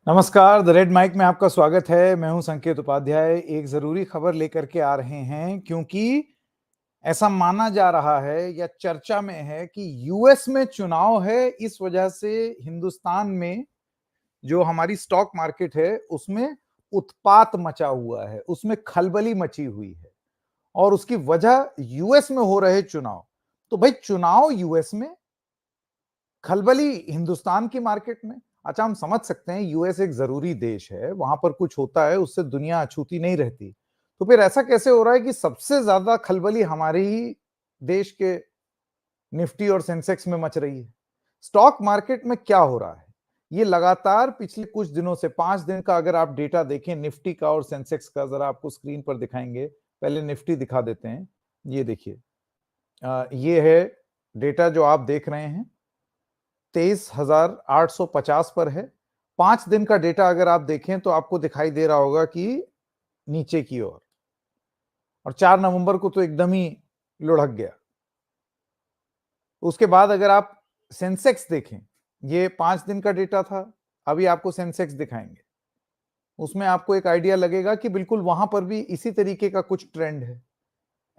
नमस्कार, the red mic में आपका स्वागत है। मैं हूं संकेत उपाध्याय। एक जरूरी खबर लेकर के आ रहे हैं क्योंकि ऐसा माना जा रहा है या चर्चा में है कि यूएस में चुनाव है, इस वजह से हिंदुस्तान में जो हमारी स्टॉक मार्केट है उसमें उत्पात मचा हुआ है, उसमें खलबली मची हुई है और उसकी वजह यूएस में हो रहे चुनाव। तो भाई चुनाव यूएस में, खलबली हिंदुस्तान की मार्केट में। अच्छा, हम समझ सकते हैं यूएस एक जरूरी देश है, वहां पर कुछ होता है उससे दुनिया अछूती नहीं रहती। तो फिर ऐसा कैसे हो रहा है कि सबसे ज्यादा खलबली हमारे ही देश के निफ्टी और सेंसेक्स में मच रही है? स्टॉक मार्केट में क्या हो रहा है? ये लगातार पिछले कुछ दिनों से 5 दिन का अगर आप डेटा देखें निफ्टी का और सेंसेक्स का, जरा आपको स्क्रीन पर दिखाएंगे। पहले निफ्टी दिखा देते हैं। ये देखिए, ये है डेटा जो आप देख रहे हैं, 23,850 पर है। 5 दिन का डेटा अगर आप देखें तो आपको दिखाई दे रहा होगा कि नीचे की ओर, और 4 नवंबर को तो एकदम ही लुढ़क गया। उसके बाद अगर आप सेंसेक्स देखें, ये 5 दिन का डेटा था, अभी आपको सेंसेक्स दिखाएंगे। उसमें आपको एक आइडिया लगेगा कि बिल्कुल वहां पर भी इसी तरीके का कुछ ट्रेंड है।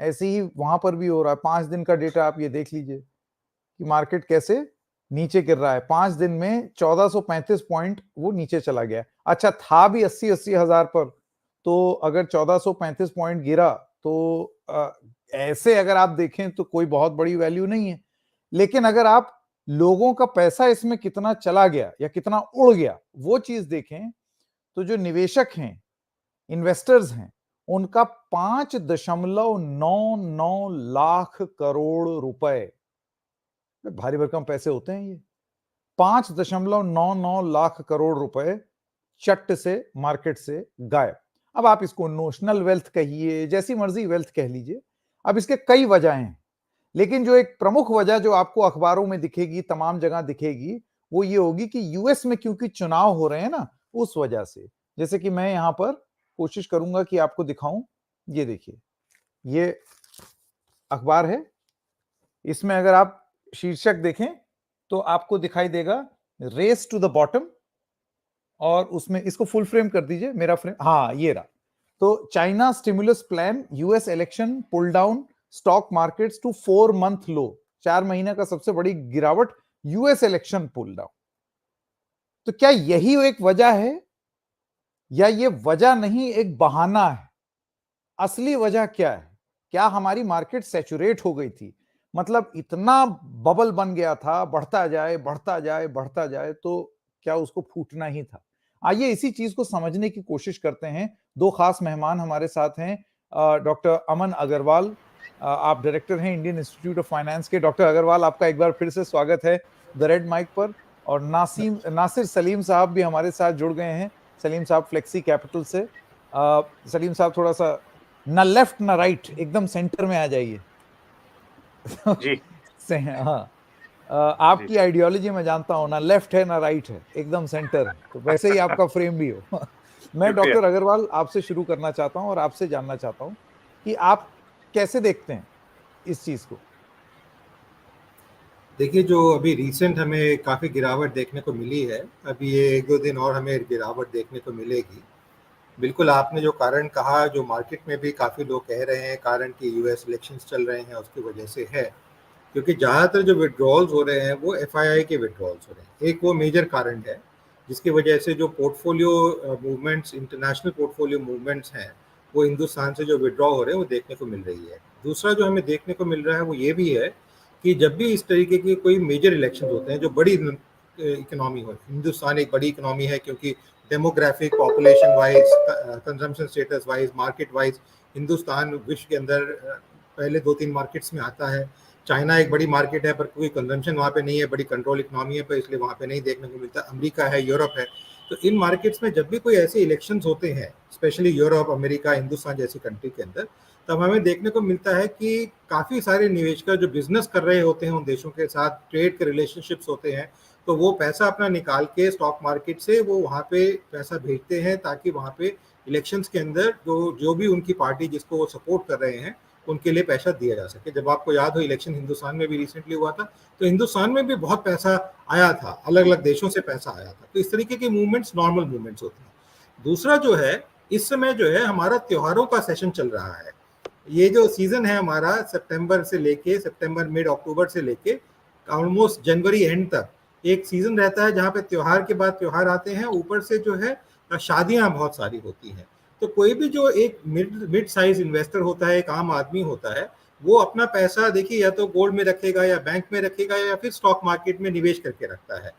ऐसे ही वहां पर भी हो रहा है। 5 दिन का डेटा आप ये देख लीजिए कि मार्केट कैसे नीचे गिर रहा है। 5 दिन में 1435 पॉइंट वो नीचे चला गया। अच्छा, था भी 80-80 हजार पर। तो अगर 1435 पॉइंट गिरा तो ऐसे अगर आप देखें तो कोई बहुत बड़ी वैल्यू नहीं है। लेकिन अगर आप लोगों का पैसा इसमें कितना चला गया या कितना उड़ गया वो चीज देखें, तो जो निवेशक हैं, इन्वेस्टर्स हैं, उनका 5.99 लाख करोड़ रुपए, भारी भरकम पैसे होते हैं ये। 5.99 लाख करोड़ रुपए चट से मार्केट से गायब। अब आप इसको नोशनल वेल्थ कहिए, जैसी मर्जी वेल्थ कह लीजिए। अब इसके कई वजहें हैं, लेकिन जो एक प्रमुख वजह जो आपको अखबारों में दिखेगी, तमाम जगह दिखेगी, वो ये होगी कि यूएस में क्योंकि चुनाव हो रहे हैं ना, उस वजह से। जैसे कि मैं यहां पर कोशिश करूंगा कि आपको दिखाऊं। ये देखिए, ये अखबार है। इसमें अगर आप शीर्षक देखें तो आपको दिखाई देगा रेस टू द बॉटम, और उसमें इसको फुल फ्रेम कर दीजिए, मेरा फ्रेम, हाँ ये रहा। तो China stimulus plan, US election pull down stock markets to 4 month low. 4 महीने का सबसे बड़ी गिरावट, यूएस इलेक्शन पुल डाउन। तो क्या यही एक वजह है, या ये वजह नहीं, एक बहाना है? असली वजह क्या है? क्या हमारी मार्केट सैचुरेट हो गई थी? मतलब इतना बबल बन गया था, बढ़ता जाए बढ़ता जाए बढ़ता जाए, तो क्या उसको फूटना ही था? आइए इसी चीज को समझने की कोशिश करते हैं। दो खास मेहमान हमारे साथ हैं। डॉक्टर अमन अग्रवाल, आप डायरेक्टर हैं इंडियन इंस्टीट्यूट ऑफ फाइनेंस के। डॉक्टर अग्रवाल, आपका एक बार फिर से स्वागत है द रेड माइक पर। और नासिर सलीम साहब भी हमारे साथ जुड़ गए हैं। सलीम साहब फ्लेक्सी कैपिटल से। सलीम साहब, थोड़ा सा ना लेफ्ट ना राइट, एकदम सेंटर में आ जाइए। जी हाँ, जी आपकी आइडियोलॉजी में जानता हूं, ना लेफ्ट है ना राइट है, एकदम सेंटर है, तो वैसे ही आपका फ्रेम भी हो। मैं शुक्रिया। डॉक्टर अग्रवाल आपसे शुरू करना चाहता हूं और आपसे जानना चाहता हूं कि आप कैसे देखते हैं इस चीज को। देखिए, जो अभी रिसेंट हमें काफ़ी गिरावट देखने को मिली है, अभी ये 1-2 दिन और हमें गिरावट देखने को मिलेगी। बिल्कुल आपने जो कारण कहा, जो मार्केट में भी काफ़ी लोग कह रहे हैं कारण कि यूएस इलेक्शंस चल रहे हैं उसकी वजह से है। क्योंकि ज़्यादातर जो विड्रॉल्स हो रहे हैं वो एफआईआई के विड्रॉल्स हो रहे हैं, एक वो मेजर कारण है जिसकी वजह से जो portfolio movements, international portfolio movements हैं, वो हिंदुस्तान से जो विड्रॉ हो रहे हैं वो देखने को मिल रही है। दूसरा जो हमें देखने को मिल रहा है वो ये भी है कि जब भी इस तरीके के कोई मेजर इलेक्शन होते हैं, जो बड़ी इकोनॉमी हो, हिंदुस्तान एक बड़ी इकोनॉमी है क्योंकि demographic, population wise, consumption status wise, market wise Hindustan विश्व के अंदर पहले 2-3 मार्केट्स में आता है। चाइना एक बड़ी मार्केट है पर कोई कंजम्पशन वहाँ पे नहीं है, बड़ी कंट्रोल इकोनॉमी है, पर इसलिए वहाँ पे नहीं देखने को मिलता। अमेरिका है, यूरोप है। तो इन मार्केट्स में जब भी कोई ऐसे इलेक्शंस होते हैं, स्पेशली यूरोप, अमेरिका, हिंदुस्तान जैसी कंट्री के अंदर, तब हमें देखने को मिलता है कि काफ़ी सारे निवेशक जो बिजनेस कर रहे होते हैं उन देशों के साथ, ट्रेड के रिलेशनशिप्स होते हैं, तो वो पैसा अपना निकाल के स्टॉक मार्केट से वो वहाँ पे पैसा भेजते हैं ताकि वहाँ पे इलेक्शंस के अंदर जो जो भी उनकी पार्टी जिसको वो सपोर्ट कर रहे हैं उनके लिए पैसा दिया जा सके। जब आपको याद हो इलेक्शन हिंदुस्तान में भी रिसेंटली हुआ था, तो हिंदुस्तान में भी बहुत पैसा आया था, अलग अलग देशों से पैसा आया था। तो इस तरीके के मूवमेंट्स नॉर्मल मूवमेंट्स होते हैं। दूसरा जो है, इस समय जो है हमारा त्योहारों का सेशन चल रहा है। ये जो सीजन है हमारा सितंबर से लेके, सितंबर मिड अक्टूबर से लेके ऑलमोस्ट जनवरी एंड तक एक सीजन रहता है, जहाँ पे त्योहार के बाद त्योहार आते हैं, ऊपर से जो है शादियां बहुत सारी होती हैं। तो कोई भी जो एक मिड साइज इन्वेस्टर होता है, एक आम आदमी होता है, वो अपना पैसा देखिए या तो गोल्ड में रखेगा या बैंक में रखेगा या फिर स्टॉक मार्केट में निवेश करके रखता है।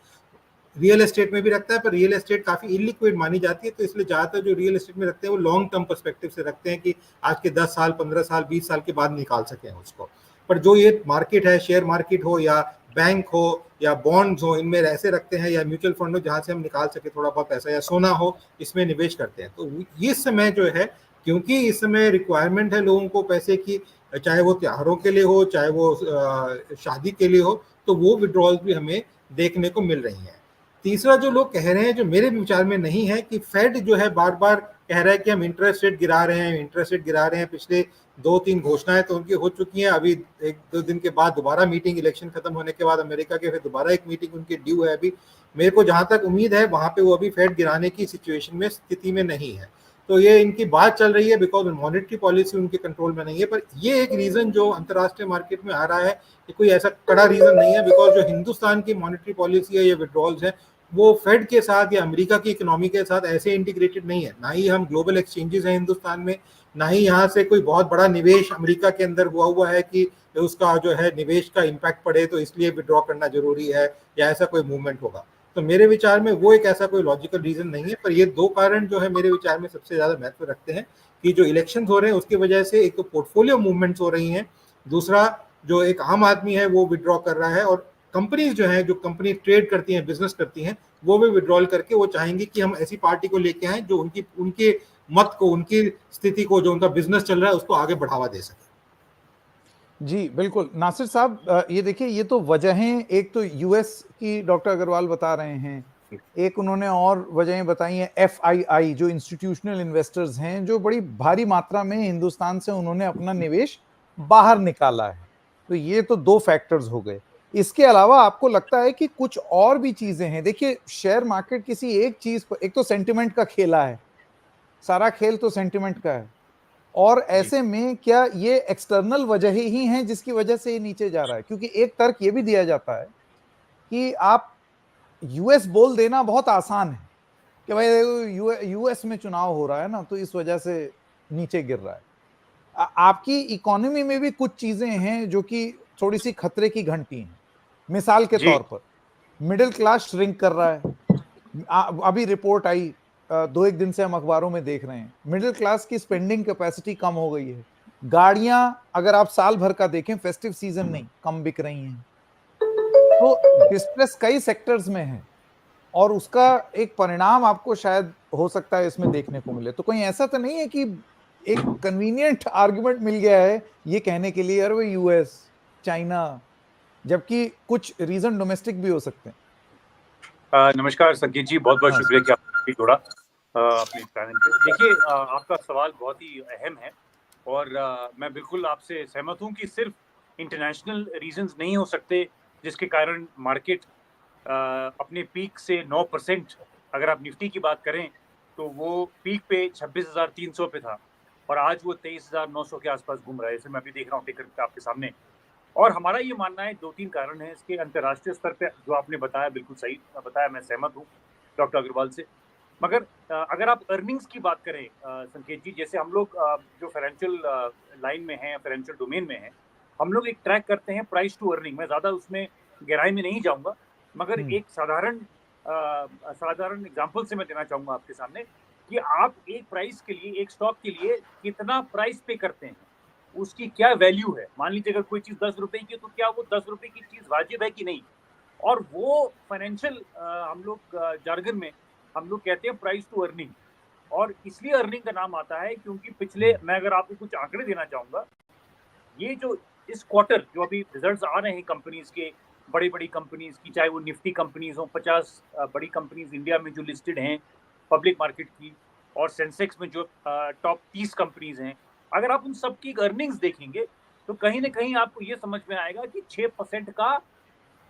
रियल एस्टेट में भी रखता है, पर रियल एस्टेट काफी इलिक्विड मानी जाती है, तो इसलिए ज्यादातर जो रियल एस्टेट में रखते हैं वो लॉन्ग टर्म पर्सपेक्टिव से रखते हैं कि आज के 10 साल, 15 साल, 20 साल के बाद निकाल सकें उसको। पर जो ये मार्केट है, शेयर मार्केट हो या बैंक हो या बॉन्ड्स हो, इनमें ऐसे रखते हैं, या म्यूचुअल फंड हो जहां से हम निकाल सके थोड़ा बहुत पैसा, या सोना हो, इसमें निवेश करते हैं। तो ये समय जो है, क्योंकि इस समय रिक्वायरमेंट है लोगों को पैसे की, चाहे वो त्योहारों के लिए हो, चाहे वो शादी के लिए हो, तो वो विड्रॉल्स भी हमें देखने को मिल रही हैं। तीसरा जो लोग कह रहे हैं, जो मेरे विचार में नहीं है, कि फेड जो है बार बार कह रहा है कि हम इंटरेस्ट रेट गिरा रहे हैं, इंटरेस्ट रेट गिरा रहे हैं। पिछले 2-3 घोषणाएं तो उनकी हो चुकी हैं। अभी 1-2 दिन के बाद दोबारा मीटिंग, इलेक्शन खत्म होने के बाद अमेरिका के, फिर दोबारा एक मीटिंग उनकी ड्यू है। अभी मेरे को जहां तक उम्मीद है, वहां पे वो अभी फेड गिराने की सिचुएशन में, स्थिति में नहीं है। तो ये इनकी बात चल रही है, बिकॉज मॉनेटरी पॉलिसी उनके कंट्रोल में नहीं है। पर ये एक रीजन जो अंतर्राष्ट्रीय मार्केट में आ रहा है, ये कोई ऐसा कड़ा रीजन नहीं है, बिकॉज जो हिंदुस्तान की मॉनेटरी पॉलिसी है, ये विड्रॉल्स है, वो फेड के साथ या अमेरिका की इकोनॉमी के साथ ऐसे इंटीग्रेटेड नहीं है। ना ही हम ग्लोबल एक्सचेंजेस हैं हिंदुस्तान में, ना ही यहाँ से कोई बहुत बड़ा निवेश अमेरिका के अंदर हुआ है कि उसका जो है निवेश का इम्पैक्ट पड़े, तो इसलिए विड्रॉ करना जरूरी है, या ऐसा कोई मूवमेंट होगा। तो मेरे विचार में वो एक ऐसा कोई लॉजिकल रीजन नहीं है। पर ये दो कारण जो है मेरे विचार में सबसे ज्यादा महत्व रखते हैं, कि जो इलेक्शन हो रहे हैं उसकी वजह से एक तो पोर्टफोलियो मूवमेंट्स हो रही हैं, दूसरा जो एक आम आदमी है वो विड्रॉ कर रहा है, और कंपनीज जो है, जो कंपनी ट्रेड करती हैं, बिजनेस करती हैं, वो भी विड्रॉल करके वो चाहेंगे कि हम ऐसी पार्टी को लेके आए जो उनके मत को, उनकी स्थिति को, जो उनका बिजनेस चल रहा है उसको आगे बढ़ावा दे सके। जी बिल्कुल नासिर साहब, ये देखिए, ये तो वजहें, एक तो यूएस की डॉक्टर अग्रवाल बता रहे हैं, एक उन्होंने और वजहें बताई हैं एफआईआई, जो इंस्टीट्यूशनल इन्वेस्टर्स हैं, जो बड़ी भारी मात्रा में हिंदुस्तान से उन्होंने अपना निवेश बाहर निकाला है। तो ये तो दो फैक्टर्स हो गए। इसके अलावा आपको लगता है कि कुछ और भी चीजें हैं? देखिए, शेयर मार्केट किसी एक चीज पर, एक तो सेंटिमेंट का खेला है, सारा खेल तो सेंटिमेंट का है, और ऐसे में क्या ये एक्सटर्नल वजह ही हैं जिसकी वजह से ये नीचे जा रहा है? क्योंकि एक तर्क ये भी दिया जाता है कि आप यूएस बोल देना बहुत आसान है कि भाई यूएस में चुनाव हो रहा है ना, तो इस वजह से नीचे गिर रहा है। आपकी इकोनॉमी में भी कुछ चीजें हैं जो कि थोड़ी सी खतरे की घंटी हैं। मिसाल के तौर पर मिडिल क्लास श्रिंक कर रहा है। अभी रिपोर्ट आई, 2-1 दिन से हम अखबारों में देख रहे हैं, मिडिल क्लास की स्पेंडिंग कैपेसिटी कम हो गई है। गाड़ियां अगर आप साल भर का देखें, फेस्टिव सीजन नहीं, कम बिक रही हैं। तो डिस्ट्रेस कई सेक्टर्स में है, और उसका एक परिणाम आपको शायद हो सकता है इसमें देखने को मिले। तो कहीं ऐसा तो नहीं है कि एक कन्वीनियंट आर्गुमेंट मिल गया है ये कहने के लिए, अरे वो यूएस, चाइना, जबकि कुछ रीजन डोमेस्टिक भी हो सकते हैं। नमस्कार संकेत जी, बहुत बहुत शुक्रिया कि आपने जोड़ा अपने पैनल पे। देखिए, आपका सवाल बहुत ही अहम है, और मैं बिल्कुल आपसे सहमत हूं कि सिर्फ इंटरनेशनल रीजंस नहीं हो सकते जिसके कारण मार्केट अपने पीक से 9%, अगर आप निफ्टी की बात करें तो वो पीक पे 26,300 पे था, और आज वो 23,900 के आसपास घूम रहा है। जैसे मैं अभी देख रहा हूँ टिकर पे आपके सामने। और हमारा ये मानना है 2-3 कारण हैं इसके। अंतर्राष्ट्रीय स्तर पे जो आपने बताया, बिल्कुल सही बताया, मैं सहमत हूँ डॉक्टर अग्रवाल से। मगर अगर आप अर्निंग्स की बात करें संकेत जी, जैसे हम लोग जो फाइनेंशियल लाइन में हैं, फाइनेंशियल डोमेन में हैं, हम लोग एक ट्रैक करते हैं प्राइस टू अर्निंग। मैं ज़्यादा उसमें गहराई में नहीं जाऊँगा, मगर एक साधारण एग्जाम्पल से मैं देना चाहूँगा आपके सामने कि आप एक प्राइस के लिए, एक स्टॉक के लिए कितना प्राइस पे करते हैं, उसकी क्या वैल्यू है। मान लीजिए अगर कोई चीज़ 10 रुपए की है, तो क्या वो 10 रुपए की चीज़ वाजिब है कि नहीं। और वो फाइनेंशियल हम लोग जार्गन में हम लोग कहते हैं प्राइस टू अर्निंग। और इसलिए अर्निंग का नाम आता है क्योंकि पिछले, मैं अगर आपको कुछ आंकड़े देना चाहूँगा, ये जो इस क्वार्टर जो अभी रिजल्ट्स आ रहे हैं कंपनीज के, बड़ी बड़ी कंपनीज की, चाहे वो निफ्टी कंपनीज हो, 50 बड़ी कंपनीज इंडिया में जो लिस्टेड हैं पब्लिक मार्केट की, और सेंसेक्स में जो टॉप 30 कंपनीज हैं, अगर आप उन सब की अर्निंग्स देखेंगे तो कहीं ना कहीं आपको ये समझ में आएगा कि 6% का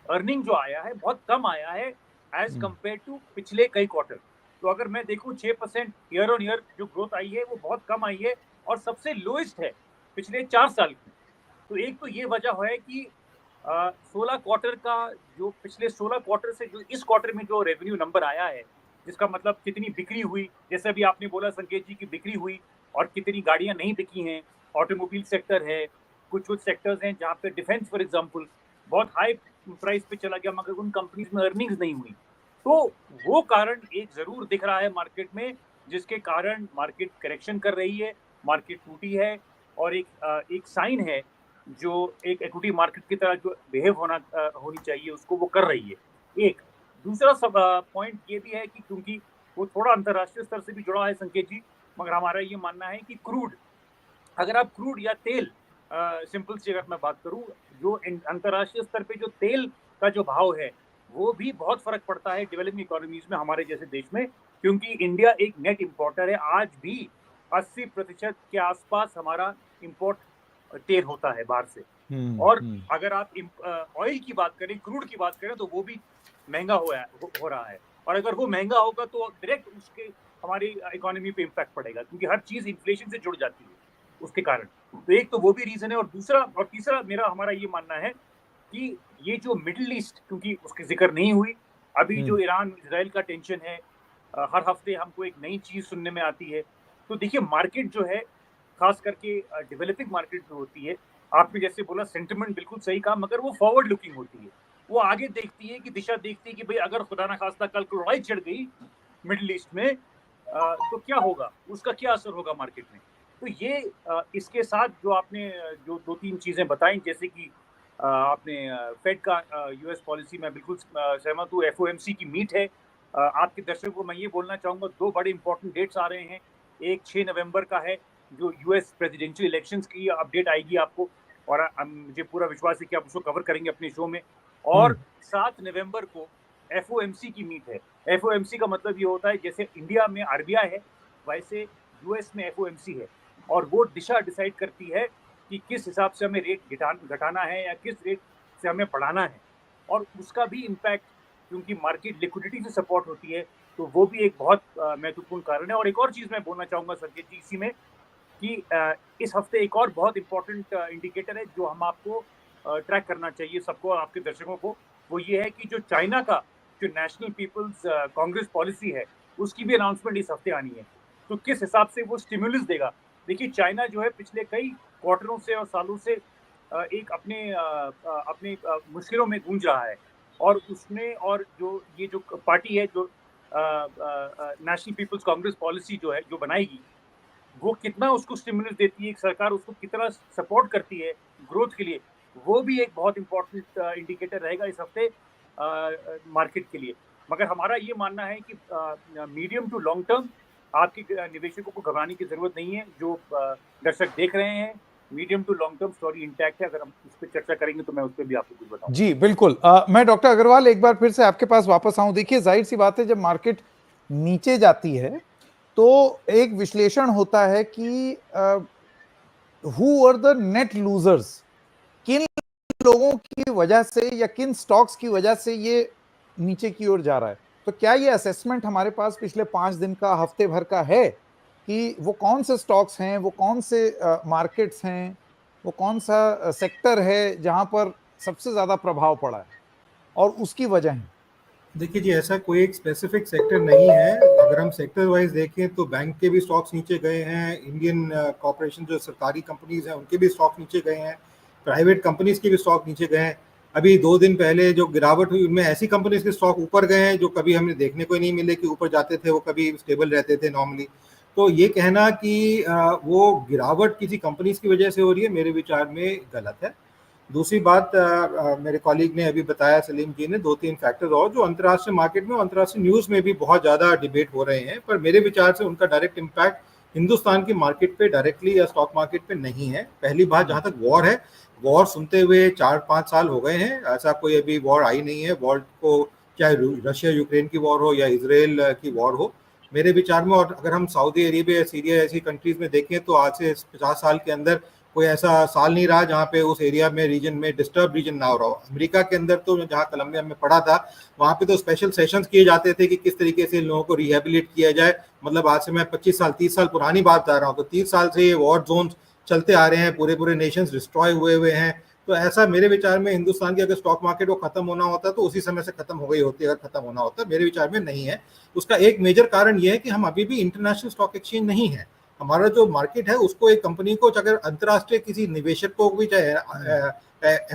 अर्निंग जो आया है बहुत कम आया है एज कंपेयर टू पिछले कई क्वार्टर। तो अगर मैं देखूं 6% ईयर ऑन ईयर जो ग्रोथ आई है वो बहुत कम आई है और सबसे लोएस्ट है पिछले 4 साल की। तो एक तो ये वजह है कि 16 क्वार्टर का जो पिछले 16 क्वार्टर से जो इस क्वार्टर में जो रेवेन्यू नंबर आया है, जिसका मतलब कितनी बिक्री हुई, जैसे अभी आपने बोला संकेत जी की बिक्री हुई और कितनी गाड़ियां नहीं बिकी हैं, ऑटोमोबाइल सेक्टर है, कुछ कुछ सेक्टर्स हैं जहाँ पे डिफेंस फॉर एग्जांपल बहुत हाई प्राइस पे चला गया मगर उन कंपनीज में अर्निंग्स नहीं हुई। तो वो कारण एक जरूर दिख रहा है मार्केट में, जिसके कारण मार्केट करेक्शन कर रही है, मार्केट टूटी है और एक साइन है जो एक इक्विटी मार्केट की तरह जो बिहेव होनी चाहिए उसको वो कर रही है। एक दूसरा सब पॉइंट ये भी है कि क्योंकि वो थोड़ा अंतर्राष्ट्रीय स्तर से भी जुड़ा है संकेत जी, मगर हमारा ये मानना है कि क्रूड, अगर आप क्रूड या तेल सिंपल सी अगर मैं बात करूं, जो अंतर्राष्ट्रीय स्तर पे जो तेल का जो भाव है वो भी बहुत फर्क पड़ता है डेवलपिंग इकोनॉमीज में हमारे जैसे देश में, क्योंकि इंडिया एक नेट इंपोर्टर है। आज भी 80% के आसपास हमारा इंपोर्ट तेल होता है बाहर से। और अगर आप ऑयल की बात करें, क्रूड की बात करें, तो वो भी महंगा हो रहा है और अगर वो महंगा होगा तो डायरेक्ट उसके हमारी इकोनॉमी पे इम्पैक्ट पड़ेगा, क्योंकि हर चीज इन्फ्लेशन से जुड़ जाती है उसके कारण। तो एक तो वो भी रीजन है और दूसरा और तीसरा हमारा ये मानना है कि ये जो मिडिल ईस्ट, क्योंकि उसकी जिक्र नहीं हुई अभी, जो ईरान इजराइल का टेंशन है, हर हफ्ते हमको एक नई चीज सुनने में आती है। तो देखिए मार्केट जो है, खास करके डेवलपिंग मार्केट जो होती है, आपने जैसे बोला सेंटिमेंट बिल्कुल सही कहा, मगर वो फॉरवर्ड लुकिंग होती है, वो आगे देखती है कि दिशा देखती है कि भाई अगर खुदा ना खास्ता कल को लड़ाई छिड़ गई मिडिल ईस्ट में तो क्या होगा, उसका क्या असर होगा मार्केट में। तो ये इसके साथ जो आपने जो 2-3 चीजें बताई, जैसे कि आपने फेड का यूएस पॉलिसी में बिल्कुल सहमत हूँ, एफओएमसी की मीट है। आपके दर्शकों को मैं ये बोलना चाहूंगा 2 बड़े इंपॉर्टेंट डेट्स आ रहे हैं। एक 6 नवंबर का है जो यूएस प्रेसिडेंशियल इलेक्शंस की अपडेट आएगी आपको, और मुझे पूरा विश्वास है कि आप उसको कवर करेंगे अपने शो में। और 7 नवंबर को एफओएमसी की मीट है। एफओएमसी का मतलब ये होता है जैसे इंडिया में आरबीआई है वैसे यूएस में एफओएमसी है, और वो दिशा डिसाइड करती है कि किस हिसाब से हमें रेट घटाना है या किस रेट से हमें बढ़ाना है। और उसका भी इम्पैक्ट, क्योंकि मार्केट लिक्विडिटी से सपोर्ट होती है, तो वो भी एक बहुत महत्वपूर्ण कारण है। और एक और चीज मैं बोलना चाहूंगा संकेत जी इसी में कि इस हफ्ते एक और बहुत इंपॉर्टेंट इंडिकेटर है जो हम आपको ट्रैक करना चाहिए, सबको, आपके दर्शकों को। वो ये है कि जो चाइना का जो नेशनल पीपल्स कांग्रेस पॉलिसी है उसकी भी अनाउंसमेंट इस हफ्ते आनी है। तो किस हिसाब से वो स्टिमुलस देगा। देखिए चाइना जो है पिछले कई क्वार्टरों से और सालों से एक अपने मुश्किलों में गूंज रहा है, और उसमें और जो ये जो पार्टी है जो नेशनल पीपल्स कांग्रेस पॉलिसी जो है जो बनाएगी, वो कितना उसको स्टिमुलस देती है, एक सरकार उसको कितना सपोर्ट करती है ग्रोथ के लिए, वो भी एक बहुत इंपॉर्टेंट इंडिकेटर रहेगा इस हफ्ते मार्केट के लिए। मगर हमारा ये मानना है कि मीडियम टू लॉन्ग टर्म आपके निवेशकों को घबराने की जरूरत नहीं है। जो दर्शक देख रहे हैं, medium to long term story intact है। अगर हम इस पर चर्चा करेंगे तो मैं उस पर भी आपको कुछ बताऊंगा। जी बिल्कुल। मैं डॉक्टर अग्रवाल एक बार फिर से आपके पास वापस आऊं। देखिए जाहिर सी बात है जब मार्केट नीचे जाती है तो एक विश्लेषण होता है कि who are the net losers, किन लोगों की वजह से या किन स्टॉक्स की वजह से ये नीचे की ओर जा रहा है। तो क्या ये असेसमेंट हमारे पास पिछले 5 दिन का, हफ्ते भर का है कि वो कौन से स्टॉक्स हैं, वो कौन से मार्केट्स हैं, वो कौन सा सेक्टर है जहां पर सबसे ज्यादा प्रभाव पड़ा है और उसकी वजह है? देखिए जी, ऐसा कोई एक स्पेसिफिक सेक्टर नहीं है। अगर हम सेक्टर वाइज देखें तो बैंक के भी स्टॉक्स नीचे गए हैं, इंडियन कॉर्पोरेशन जो सरकारी कंपनीज हैं उनके भी स्टॉक नीचे गए हैं, प्राइवेट कंपनीज के भी स्टॉक नीचे गए हैं। अभी 2 दिन पहले जो गिरावट हुई उनमें ऐसी कंपनीज के स्टॉक ऊपर गए हैं जो कभी हमें देखने को ही नहीं मिले कि ऊपर जाते थे, वो कभी स्टेबल रहते थे नॉर्मली। तो ये कहना कि वो गिरावट किसी कंपनीज की वजह से हो रही है, मेरे विचार में गलत है। दूसरी बात, मेरे कॉलीग ने अभी बताया, सलीम जी ने, 2-3 फैक्टर्स और जो अंतर्राष्ट्रीय मार्केट में, अंतर्राष्ट्रीय न्यूज़ में भी बहुत ज़्यादा डिबेट हो रहे हैं, पर मेरे विचार से उनका डायरेक्ट इम्पैक्ट हिंदुस्तान की मार्केट पे डायरेक्टली या स्टॉक मार्केट पे नहीं है। पहली बात, जहाँ तक वॉर है, वॉर सुनते हुए 4-5 साल हो गए हैं, ऐसा कोई अभी वॉर आई नहीं है। वॉर को, चाहे रशिया यूक्रेन की वॉर हो या इसराइल की वॉर हो, मेरे विचार में। और अगर हम सऊदी अरेबिया, सीरिया ऐसी कंट्रीज में देखें तो आज से 50 साल के अंदर कोई ऐसा साल नहीं रहा जहाँ पे उस एरिया में, रीजन में डिस्टर्ब रीजन ना हो रहा हो। अमेरिका के अंदर तो जहाँ कोलंबिया में पढ़ा था, वहाँ पे तो स्पेशल सेशंस किए जाते थे कि किस तरीके से लोगों को रिहेबिलिट किया जाए। मतलब आज से मैं 25 साल 30 साल पुरानी बात बता रहा हूँ, तो 30 साल से ये वॉर जोन चलते आ रहे हैं, पूरे पूरे नेशंस डिस्ट्रॉय हुए हैं। तो ऐसा मेरे विचार में हिंदुस्तान की अगर स्टॉक मार्केट को खत्म होना होता तो उसी समय से खत्म हो गई होती, अगर खत्म होना होता। मेरे विचार में नहीं है। उसका एक मेजर कारण यह है कि हम अभी भी इंटरनेशनल स्टॉक एक्सचेंज नहीं है। हमारा जो मार्केट है उसको, एक कंपनी को अगर अंतरराष्ट्रीय किसी निवेशक को भी, चाहे